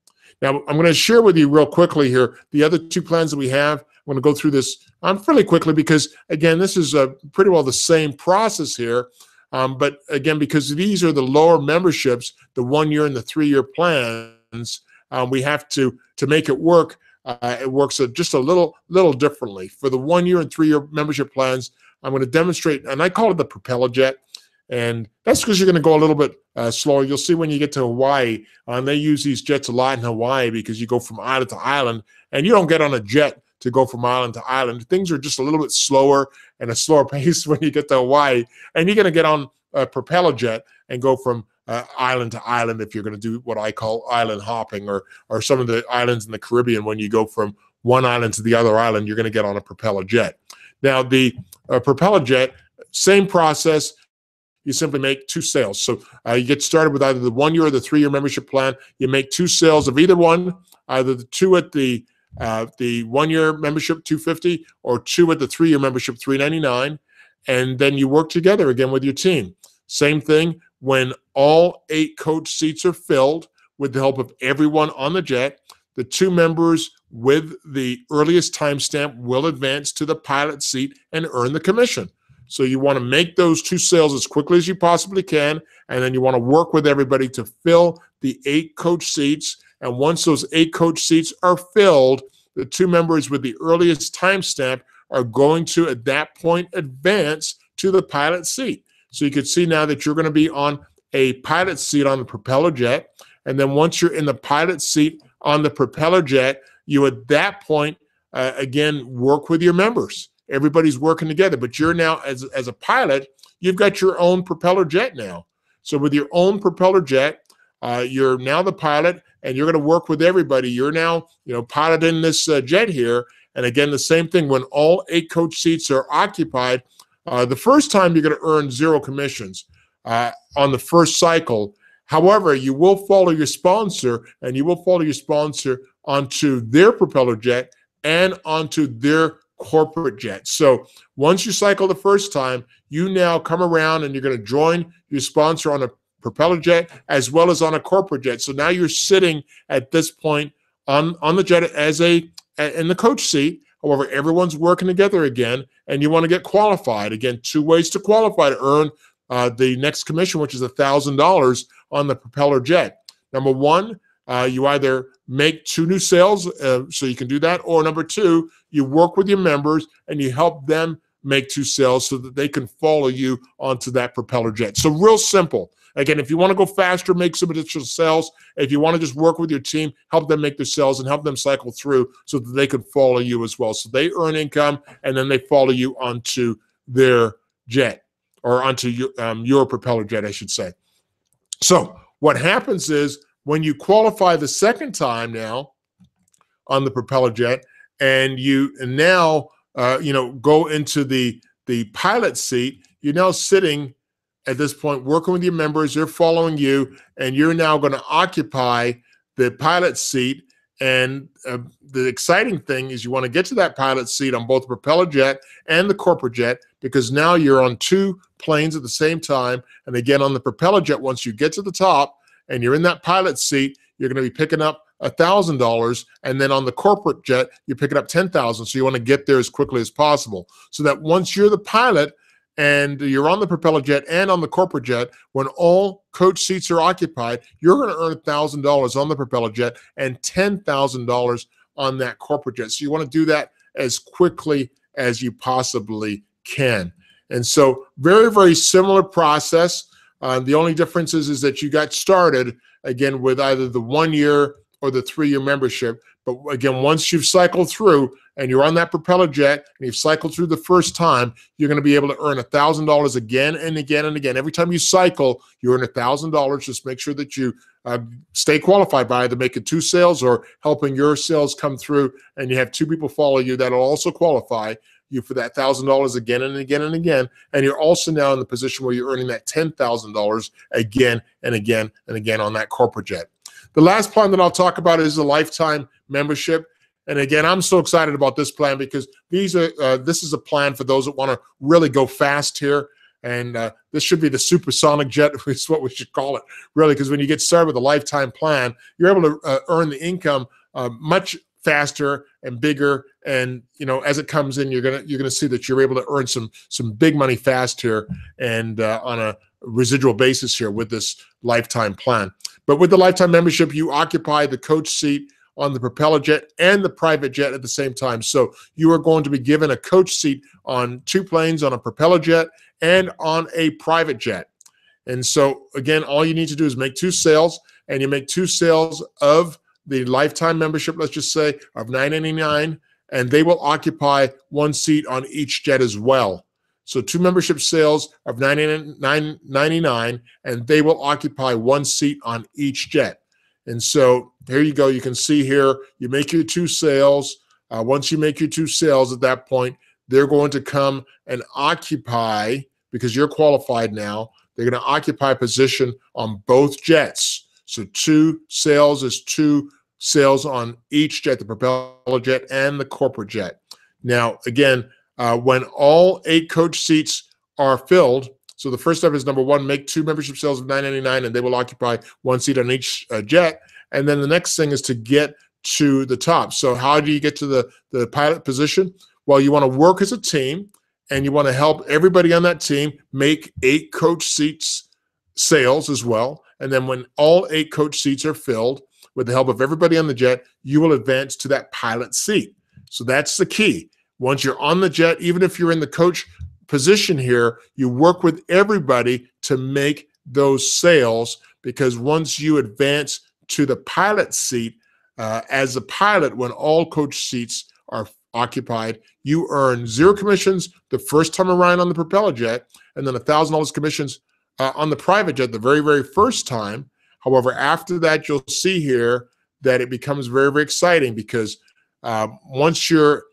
Now, I'm going to share with you real quickly here the other 2 plans that we have. going to go through this fairly quickly because, again, this is pretty well the same process here. But again, because these are the lower memberships, the 1 year and the 3 year plans, we have to make it work. It works just a little differently. For the 1 year and 3 year membership plans, I'm going to demonstrate, and I call it the propeller jet. And that's because you're going to go a little bit slower. You'll see when you get to Hawaii, and they use these jets a lot in Hawaii because you go from island to island, and you don't get on a jet to go from island to island. Things are just a little bit slower and a slower pace when you get to Hawaii, and you're going to get on a propeller jet and go from island to island if you're going to do what I call island hopping, or some of the islands in the Caribbean. When you go from one island to the other island, you're going to get on a propeller jet. Now, the propeller jet, same process. You simply make 2 sales. So you get started with either the 1 year or the 3 year membership plan. You make 2 sales of either one, either the 2 at the 1 year membership, $250, or 2 at the 3 year membership, $399, and then you work together again with your team. Same thing when all 8 coach seats are filled with the help of everyone on the jet. The 2 members with the earliest timestamp will advance to the pilot seat and earn the commission. So you want to make those 2 sales as quickly as you possibly can, and then you want to work with everybody to fill the 8 coach seats. And once those 8 coach seats are filled, the 2 members with the earliest timestamp are going to, at that point, advance to the pilot seat. So you can see now that you're going to be on a pilot seat on the propeller jet. And then once you're in the pilot seat on the propeller jet, you at that point, again, work with your members. Everybody's working together, but you're now, as a pilot, you've got your own propeller jet now. So with your own propeller jet, you're now the pilot, and you're going to work with everybody. You're now, piloting this jet here. And again, the same thing, when all 8 coach seats are occupied, the first time you're going to earn 0 commissions on the first cycle. However, you will follow your sponsor, and you will follow your sponsor onto their propeller jet and onto their corporate jet. So once you cycle the first time, you now come around and you're going to join your sponsor on a propeller jet as well as on a corporate jet. So now you're sitting at this point on the jet in the coach seat. However, everyone's working together again, and you want to get qualified. Again, 2 ways to qualify to earn the next commission, which is $1,000 on the propeller jet. Number 1, you either make 2 new sales, so you can do that, or number 2, you work with your members and you help them make 2 sales so that they can follow you onto that propeller jet. So real simple. Again, if you want to go faster, make some additional sales. If you want to just work with your team, help them make their sales and help them cycle through so that they can follow you as well. So they earn income, and then they follow you onto their jet, or onto your propeller jet, I should say. So what happens is, when you qualify the second time now on the propeller jet, and you now go into the pilot seat, you're now sitting at this point working with your members. They're following you, and you're now going to occupy the pilot seat. And the exciting thing is you want to get to that pilot seat on both the propeller jet and the corporate jet, because now you're on 2 planes at the same time. And again, on the propeller jet, once you get to the top and you're in that pilot seat, you're going to be picking up $1,000, and then on the corporate jet, you're picking up $10,000. So you want to get there as quickly as possible, so that once you're the pilot and you're on the propeller jet and on the corporate jet, when all coach seats are occupied, you're going to earn $1,000 on the propeller jet and $10,000 on that corporate jet. So you want to do that as quickly as you possibly can. And so very, very similar process. The only difference is that you got started, again, with either the 1 year or the 3 year membership. But again, once you've cycled through and you're on that propeller jet and you've cycled through the first time, you're going to be able to earn $1,000 again and again and again. Every time you cycle, you earn $1,000. Just make sure that you stay qualified by either making 2 sales or helping your sales come through, and you have 2 people follow you that'll also qualify you for that $1,000 again and again and again. And you're also now in the position where you're earning that $10,000 again and again and again on that corporate jet. The last plan that I'll talk about is the lifetime membership. And again, I'm so excited about this plan because this is a plan for those that want to really go fast here. And this should be the supersonic jet, is what we should call it, really, because when you get started with a lifetime plan, you're able to earn the income much faster and bigger And as it comes in, you're gonna see that you're able to earn some big money fast here, and on a residual basis here with this lifetime plan. But with the lifetime membership, you occupy the coach seat on the propeller jet and the private jet at the same time. So you are going to be given a coach seat on 2 planes, on a propeller jet and on a private jet. And so again, all you need to do is make 2 sales, and you make 2 sales of the lifetime membership, let's just say, of $9.99, and they will occupy 1 seat on each jet as well. So 2 membership sales of $9.99, and they will occupy 1 seat on each jet. And so here you go. You can see here, you make your 2 sales. Once you make your 2 sales, at that point, they're going to come and occupy, because you're qualified now, they're going to occupy a position on both jets. So 2 sales is 2 sales on each jet, the propeller jet and the corporate jet. Now, again, when all 8 coach seats are filled, so the first step is, number 1, make 2 membership sales of $9.99, and they will occupy 1 seat on each jet. And then the next thing is to get to the top. So how do you get to the pilot position? Well, you want to work as a team, and you want to help everybody on that team make 8 coach seats sales as well. And then when all 8 coach seats are filled, with the help of everybody on the jet, you will advance to that pilot seat. So that's the key. Once you're on the jet, even if you're in the coach position here, you work with everybody to make those sales, because once you advance to the pilot seat, as a pilot, when all coach seats are occupied, you earn 0 commissions the first time around on the propeller jet, and then $1,000 commissions on the private jet the very, very first time. However, after that, you'll see here that it becomes very, very exciting, because once you're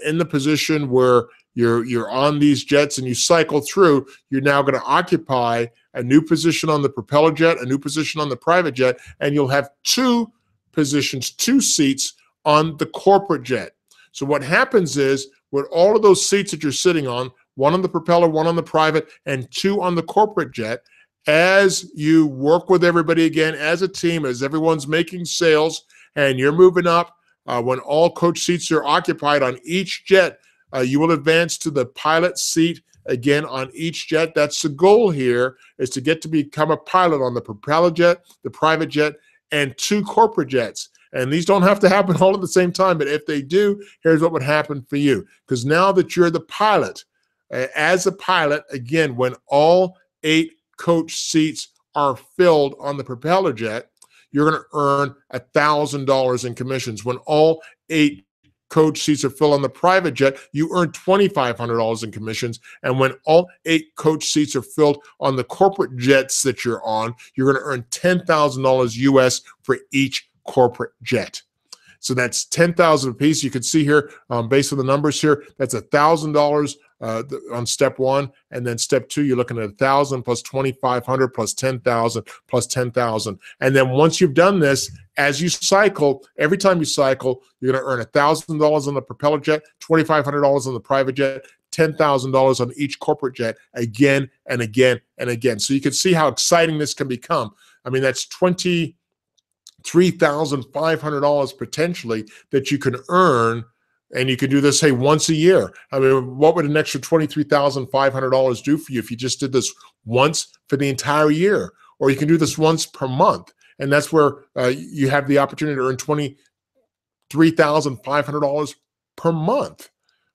in the position where you're on these jets and you cycle through, you're now going to occupy a new position on the propeller jet, a new position on the private jet, and you'll have 2 positions, 2 seats on the corporate jet. So what happens is, with all of those seats that you're sitting on, 1 on the propeller, 1 on the private, and 2 on the corporate jet, as you work with everybody again as a team, as everyone's making sales and you're moving up, when all coach seats are occupied on each jet, you will advance to the pilot seat again on each jet. That's the goal here, is to get to become a pilot on the propeller jet, the private jet, and 2 corporate jets. And these don't have to happen all at the same time, but if they do, here's what would happen for you. Because now that you're the pilot, as a pilot, again, when all 8 coach seats are filled on the propeller jet, you're going to earn $1,000 in commissions. When all 8 coach seats are filled on the private jet, you earn $2,500 in commissions. And when all 8 coach seats are filled on the corporate jets that you're on, you're going to earn $10,000 US for each corporate jet. So that's $10,000 a piece. You can see here, based on the numbers here, that's $1,000 on step 1, and then step 2, you're looking at 1,000 plus 2,500 plus 10,000 plus 10,000. And then once you've done this, as you cycle, every time you cycle, you're going to earn $1,000 on the propeller jet, $2,500 on the private jet, $10,000 on each corporate jet, again and again and again. So you can see how exciting this can become. I mean, that's $23,500 potentially that you can earn, and you can do this, hey, once a year. I mean, what would an extra $23,500 do for you if you just did this once for the entire year? Or you can do this once per month, and that's where you have the opportunity to earn $23,500 per month,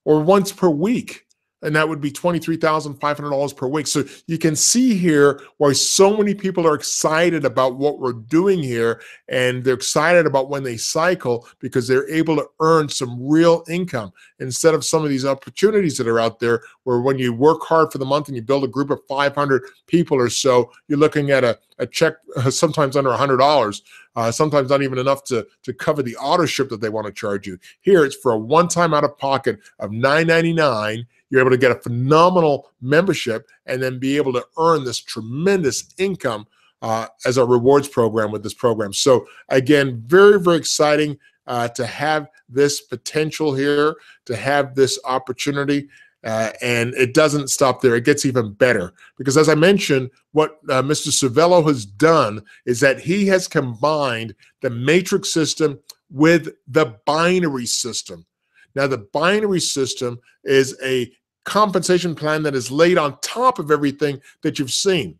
or once per week. And that would be $23,500 per week. So you can see here why so many people are excited about what we're doing here, and they're excited about when they cycle, because they're able to earn some real income instead of some of these opportunities that are out there where when you work hard for the month and you build a group of 500 people or so, you're looking at a check sometimes under $100, sometimes not even enough to cover the auto ship that they want to charge you. Here, it's for a one-time out-of-pocket of $9.99. You're able to get a phenomenal membership and then be able to earn this tremendous income as a rewards program with this program. So again, very, very exciting to have this potential here, to have this opportunity. And it doesn't stop there. It gets even better, because as I mentioned, what Mr. Cervello has done is that he has combined the matrix system with the binary system. Now, the binary system is a compensation plan that is laid on top of everything that you've seen.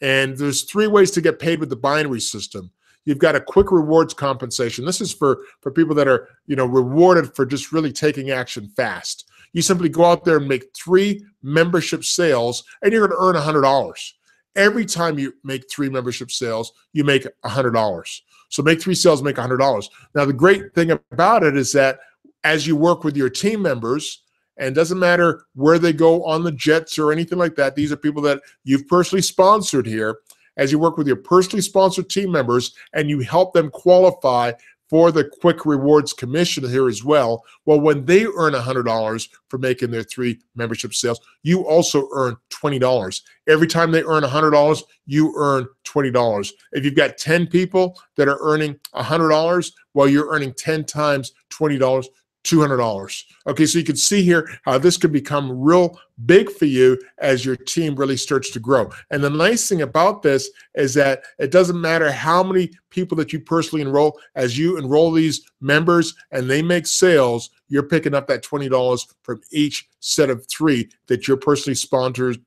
And there's three ways to get paid with the binary system. You've got a quick rewards compensation. This is for people that are, rewarded for just really taking action fast. You simply go out there and make 3 membership sales, and you're going to earn $100. Every time you make 3 membership sales, you make $100. So make 3 sales, make $100. Now, the great thing about it is that as you work with your team members, and it doesn't matter where they go on the jets or anything like that, these are people that you've personally sponsored here. As you work with your personally sponsored team members and you help them qualify for the quick rewards commission here as well, well, when they earn $100 for making their 3 membership sales, you also earn $20. Every time they earn $100, you earn $20. If you've got 10 people that are earning $100, well, you're earning 10 times $20, $200. Okay, so you can see here how this could become real big for you as your team really starts to grow. And the nice thing about this is that it doesn't matter how many people that you personally enroll. As you enroll these members and they make sales, you're picking up that $20 from each set of 3 that your personally sponsored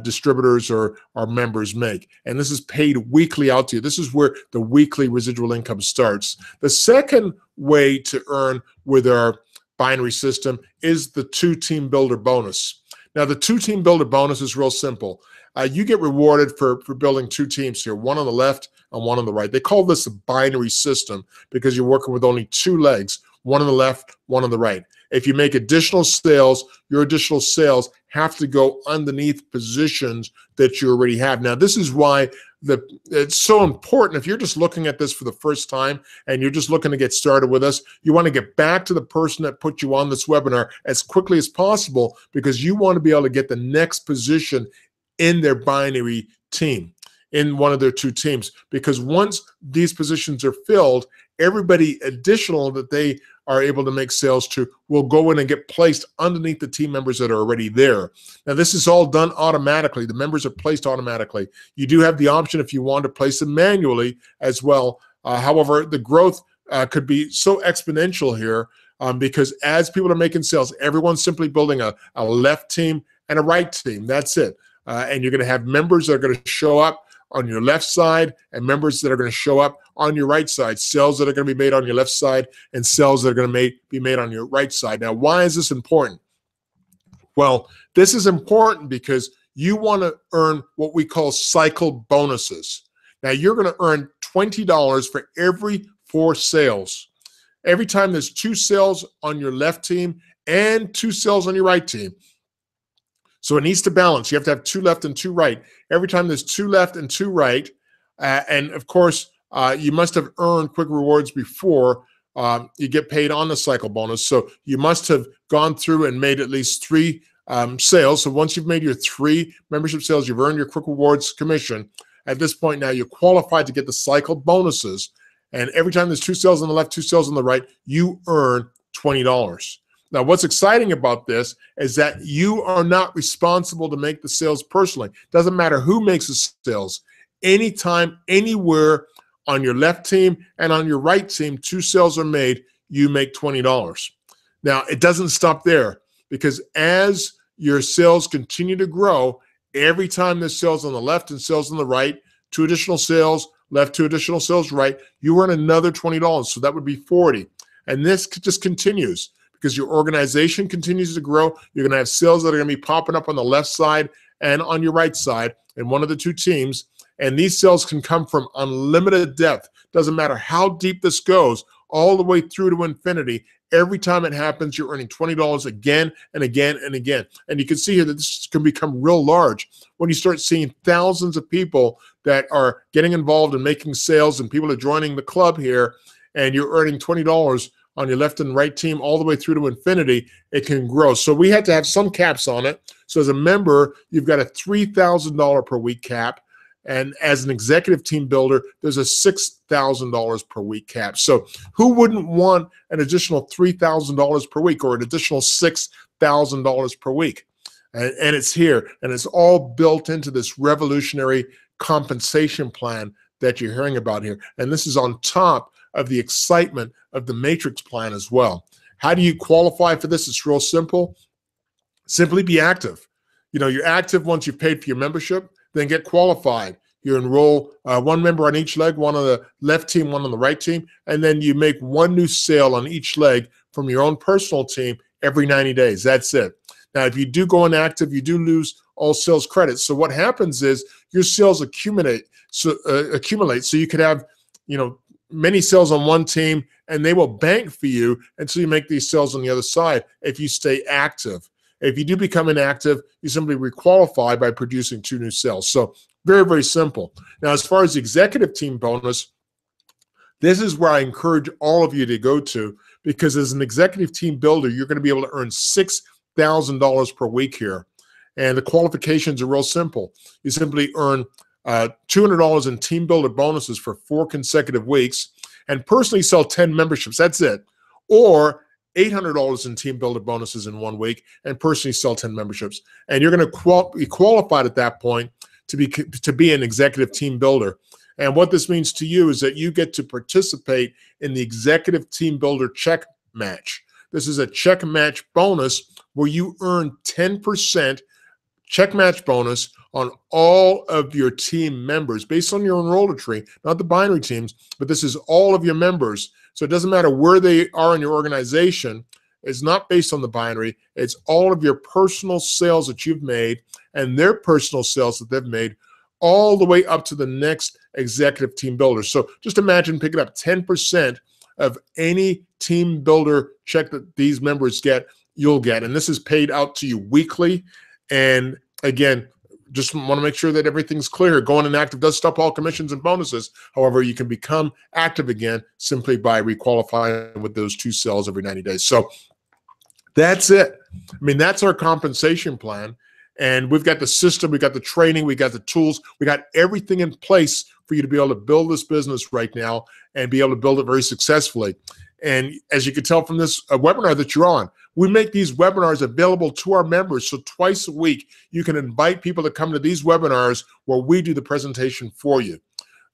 distributors or members make. And this is paid weekly out to you. This is where the weekly residual income starts. The second way to earn with our binary system is the 2 team builder bonus. Now, the 2 team builder bonus is real simple. You get rewarded for building 2 teams here, one on the left and one on the right. They call this a binary system because you're working with only 2 legs, one on the left, one on the right. If you make additional sales, your additional sales have to go underneath positions that you already have. Now, this is why it's so important. If you're just looking at this for the first time and you're just looking to get started with us, you want to get back to the person that put you on this webinar as quickly as possible because you want to be able to get the next position in their binary team, in one of their 2 teams. Because once these positions are filled, everybody additional that they are able to make sales to will go in and get placed underneath the team members that are already there. Now, this is all done automatically. The members are placed automatically. You do have the option if you want to place them manually as well. However, the growth could be so exponential here because as people are making sales, everyone's simply building a left team and a right team. That's it. And you're going to have members that are going to show up on your left side and members that are going to show up on your right side, sales that are going to be made on your left side and sales that are going to be made on your right side. Now, why is this important? Well, this is important because you want to earn what we call cycle bonuses. Now, you're going to earn $20 for every 4 sales. Every time there's 2 sales on your left team and 2 sales on your right team. So it needs to balance. You have to have 2 left and 2 right. Every time there's 2 left and 2 right, and of course, you must have earned quick rewards before you get paid on the cycle bonus. So you must have gone through and made at least 3 sales. So once you've made your 3 membership sales, you've earned your quick rewards commission. At this point now, you're qualified to get the cycle bonuses. And every time there's 2 sales on the left, 2 sales on the right, you earn $20. Now, what's exciting about this is that you are not responsible to make the sales personally. Doesn't matter who makes the sales. Anytime, anywhere on your left team and on your right team, 2 sales are made, you make $20. Now, it doesn't stop there because as your sales continue to grow, every time there's sales on the left and sales on the right, 2 additional sales, left 2 additional sales, right, you earn another $20. So that would be $40. And this just continues. Because your organization continues to grow, you're going to have sales that are going to be popping up on the left side and on your right side in one of the 2 teams. And these sales can come from unlimited depth. Doesn't matter how deep this goes, all the way through to infinity. Every time it happens, you're earning $20 again and again and again. And you can see here that this can become real large when you start seeing thousands of people that are getting involved in making sales and people are joining the club here, and you're earning $20 on your left and right team all the way through to infinity. It can grow. So we had to have some caps on it. So as a member, you've got a $3,000 per week cap. And as an executive team builder, there's a $6,000 per week cap. So who wouldn't want an additional $3,000 per week or an additional $6,000 per week? And it's here. And it's all built into this revolutionary compensation plan that you're hearing about here. And this is on top of the excitement of the matrix plan as well. How do you qualify for this? It's real simple. Simply be active. You're active once you've paid for your membership, then get qualified. You enroll one member on each leg, one on the left team, one on the right team, and then you make one new sale on each leg from your own personal team every 90 days. That's it. Now, if you do go inactive, you do lose all sales credits. So what happens is your sales accumulate. So you could have, many sales on one team, and they will bank for you until you make these sales on the other side if you stay active. If you do become inactive, you simply requalify by producing 2 new sales. So very, very simple. Now, as far as the executive team bonus, this is where I encourage all of you to go to, because as an executive team builder, you're going to be able to earn $6,000 per week here. And the qualifications are real simple. You simply earn $200 in team builder bonuses for 4 consecutive weeks and personally sell 10 memberships. That's it. Or $800 in team builder bonuses in 1 week and personally sell 10 memberships. And you're going to be qualified at that point to be an executive team builder. And what this means to you is that you get to participate in the executive team builder check match. This is a check match bonus where you earn 10% check match bonus on all of your team members based on your enroller tree, not the binary teams, but this is all of your members. So it doesn't matter where they are in your organization. It's not based on the binary. It's all of your personal sales that you've made and their personal sales that they've made all the way up to the next executive team builder. So just imagine picking up 10% of any team builder check that these members get, you'll get. And this is paid out to you weekly. And again, just want to make sure that everything's clear. Going inactive does stop all commissions and bonuses. However, you can become active again simply by requalifying with those 2 sales every 90 days. So that's it. I mean, that's our compensation plan. And we've got the system, we've got the training, we got the tools, we got everything in place for you to be able to build this business right now and be able to build it very successfully. And as you can tell from this webinar that you're on, we make these webinars available to our members. So twice a week, you can invite people to come to these webinars where we do the presentation for you.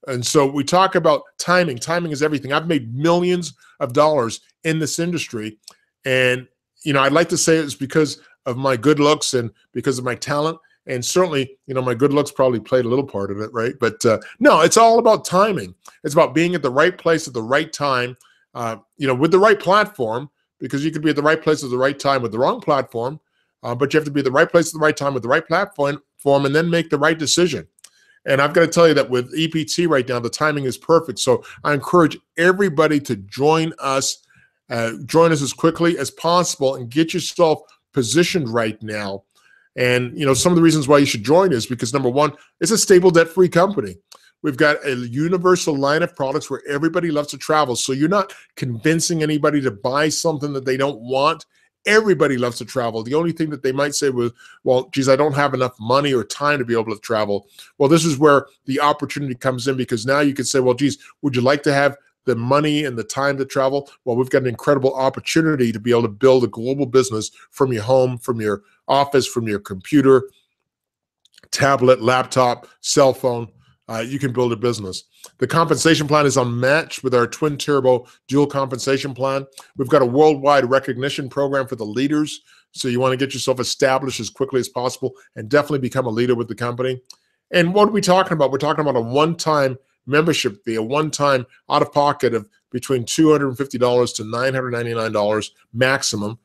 And so we talk about timing. Timing is everything. I've made millions of dollars in this industry. And, I'd like to say it's because of my good looks and because of my talent. And certainly, my good looks probably played a little part of it, right? But no, it's all about timing. It's about being at the right place at the right time, with the right platform, because you could be at the right place at the right time with the wrong platform, but you have to be at the right place at the right time with the right platform and then make the right decision. And I've got to tell you that with EPT right now, the timing is perfect. So I encourage everybody to join us as quickly as possible and get yourself positioned right now. And, some of the reasons why you should join is because, number one, it's a stable, debt-free company. We've got a universal line of products where everybody loves to travel. So you're not convincing anybody to buy something that they don't want. Everybody loves to travel. The only thing that they might say was, well, geez, I don't have enough money or time to be able to travel. Well, this is where the opportunity comes in, because now you can say, well, geez, would you like to have the money and the time to travel? Well, we've got an incredible opportunity to be able to build a global business from your home, from your office, from your computer, tablet, laptop, cell phone. You can build a business. The compensation plan is unmatched with our twin turbo dual compensation plan. We've got a worldwide recognition program for the leaders. So you want to get yourself established as quickly as possible and definitely become a leader with the company. And what are we talking about? We're talking about a one-time membership fee, a one-time out-of-pocket of between $250 to $999 maximum.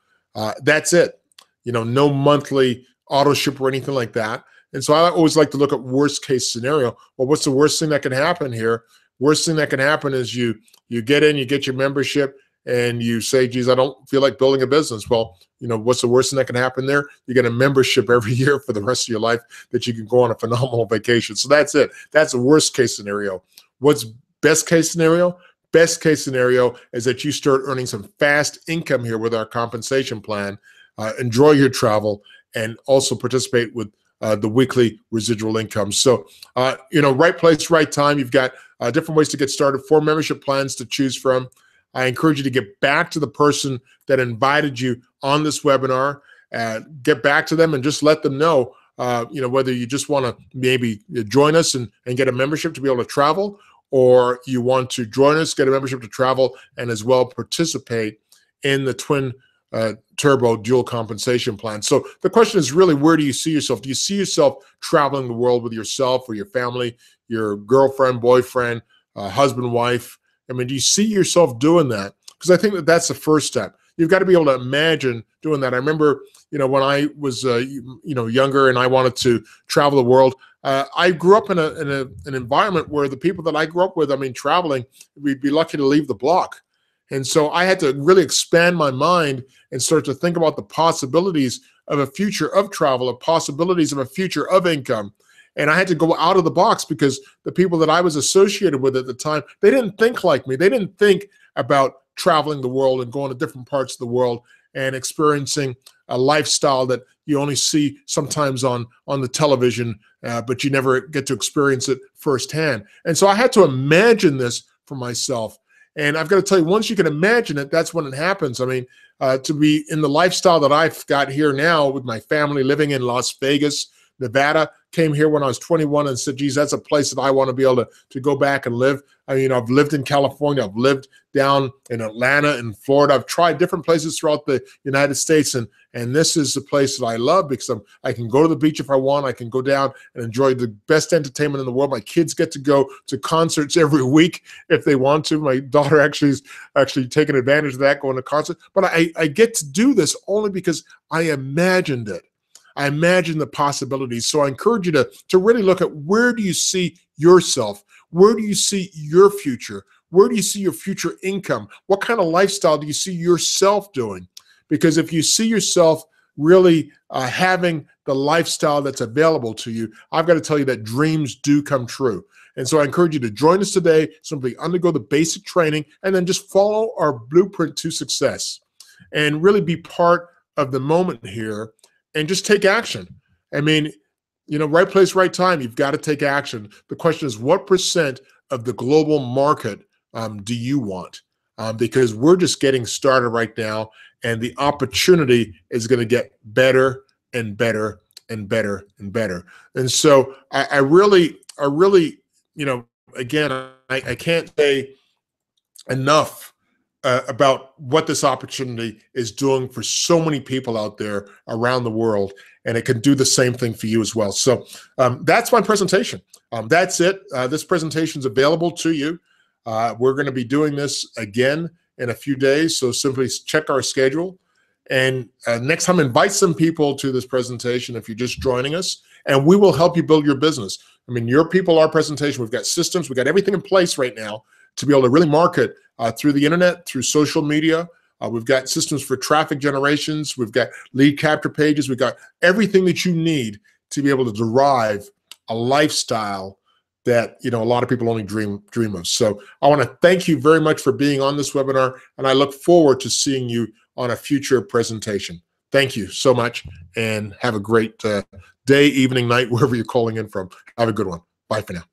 That's it. No monthly auto ship or anything like that. And so I always like to look at worst case scenario. Well, what's the worst thing that can happen here? Worst thing that can happen is you get in, you get your membership, and you say, geez, I don't feel like building a business. Well, what's the worst thing that can happen there? You get a membership every year for the rest of your life that you can go on a phenomenal vacation. So that's it. That's the worst case scenario. What's best case scenario? Best case scenario is that you start earning some fast income here with our compensation plan, enjoy your travel, and also participate with the weekly residual income. So, right place, right time. You've got different ways to get started, 4 membership plans to choose from. I encourage you to get back to the person that invited you on this webinar. Get back to them and just let them know, whether you just want to maybe join us and get a membership to be able to travel, or you want to join us, get a membership to travel, and as well participate in the twin turbo dual compensation plan. So the question is really, where do you see yourself? Do you see yourself traveling the world with yourself or your family, your girlfriend, boyfriend, husband, wife? I mean, do you see yourself doing that? Because I think that that's the first step. You've got to be able to imagine doing that. I remember, when I was, younger and I wanted to travel the world, I grew up in an environment where the people that I grew up with, I mean, traveling, we'd be lucky to leave the block. And so I had to really expand my mind and start to think about the possibilities of a future of travel, the possibilities of a future of income. And I had to go out of the box because the people that I was associated with at the time, they didn't think like me. They didn't think about traveling the world and going to different parts of the world and experiencing a lifestyle that you only see sometimes on the television, but you never get to experience it firsthand. And so I had to imagine this for myself. And I've got to tell you, once you can imagine it, that's when it happens. I mean, to be in the lifestyle that I've got here now with my family living in Las Vegas, Nevada, came here when I was 21 and said, geez, that's a place that I want to be able to go back and live. I mean, I've lived in California. I've lived down in Atlanta and Florida. I've tried different places throughout the United States. And this is the place that I love because I can go to the beach if I want. I can go down and enjoy the best entertainment in the world. My kids get to go to concerts every week if they want to. My daughter is actually taking advantage of that, going to concerts. But I get to do this only because I imagined it. I imagine the possibilities. So I encourage you to really look at, where do you see yourself? Where do you see your future? Where do you see your future income? What kind of lifestyle do you see yourself doing? Because if you see yourself really having the lifestyle that's available to you, I've got to tell you that dreams do come true. And so I encourage you to join us today, simply undergo the basic training, and then just follow our blueprint to success and really be part of the moment here. And just take action. I mean, right place, right time. You've got to take action. The question is, what percent of the global market do you want? Because we're just getting started right now, and the opportunity is going to get better and better and better and better. And so I really, again, I can't say enough about what this opportunity is doing for so many people out there around the world, and it can do the same thing for you as well. So that's my presentation. That's it. This presentation is available to you. We're going to be doing this again in a few days, so simply check our schedule. And next time, invite some people to this presentation if you're just joining us, and we will help you build your business. I mean, your people, our presentation, we've got systems, we've got everything in place right now to be able to really market through the internet, through social media. We've got systems for traffic generations. We've got lead capture pages. We've got everything that you need to be able to derive a lifestyle that a lot of people only dream of. So I want to thank you very much for being on this webinar, and I look forward to seeing you on a future presentation. Thank you so much, and have a great day, evening, night, wherever you're calling in from. Have a good one. Bye for now.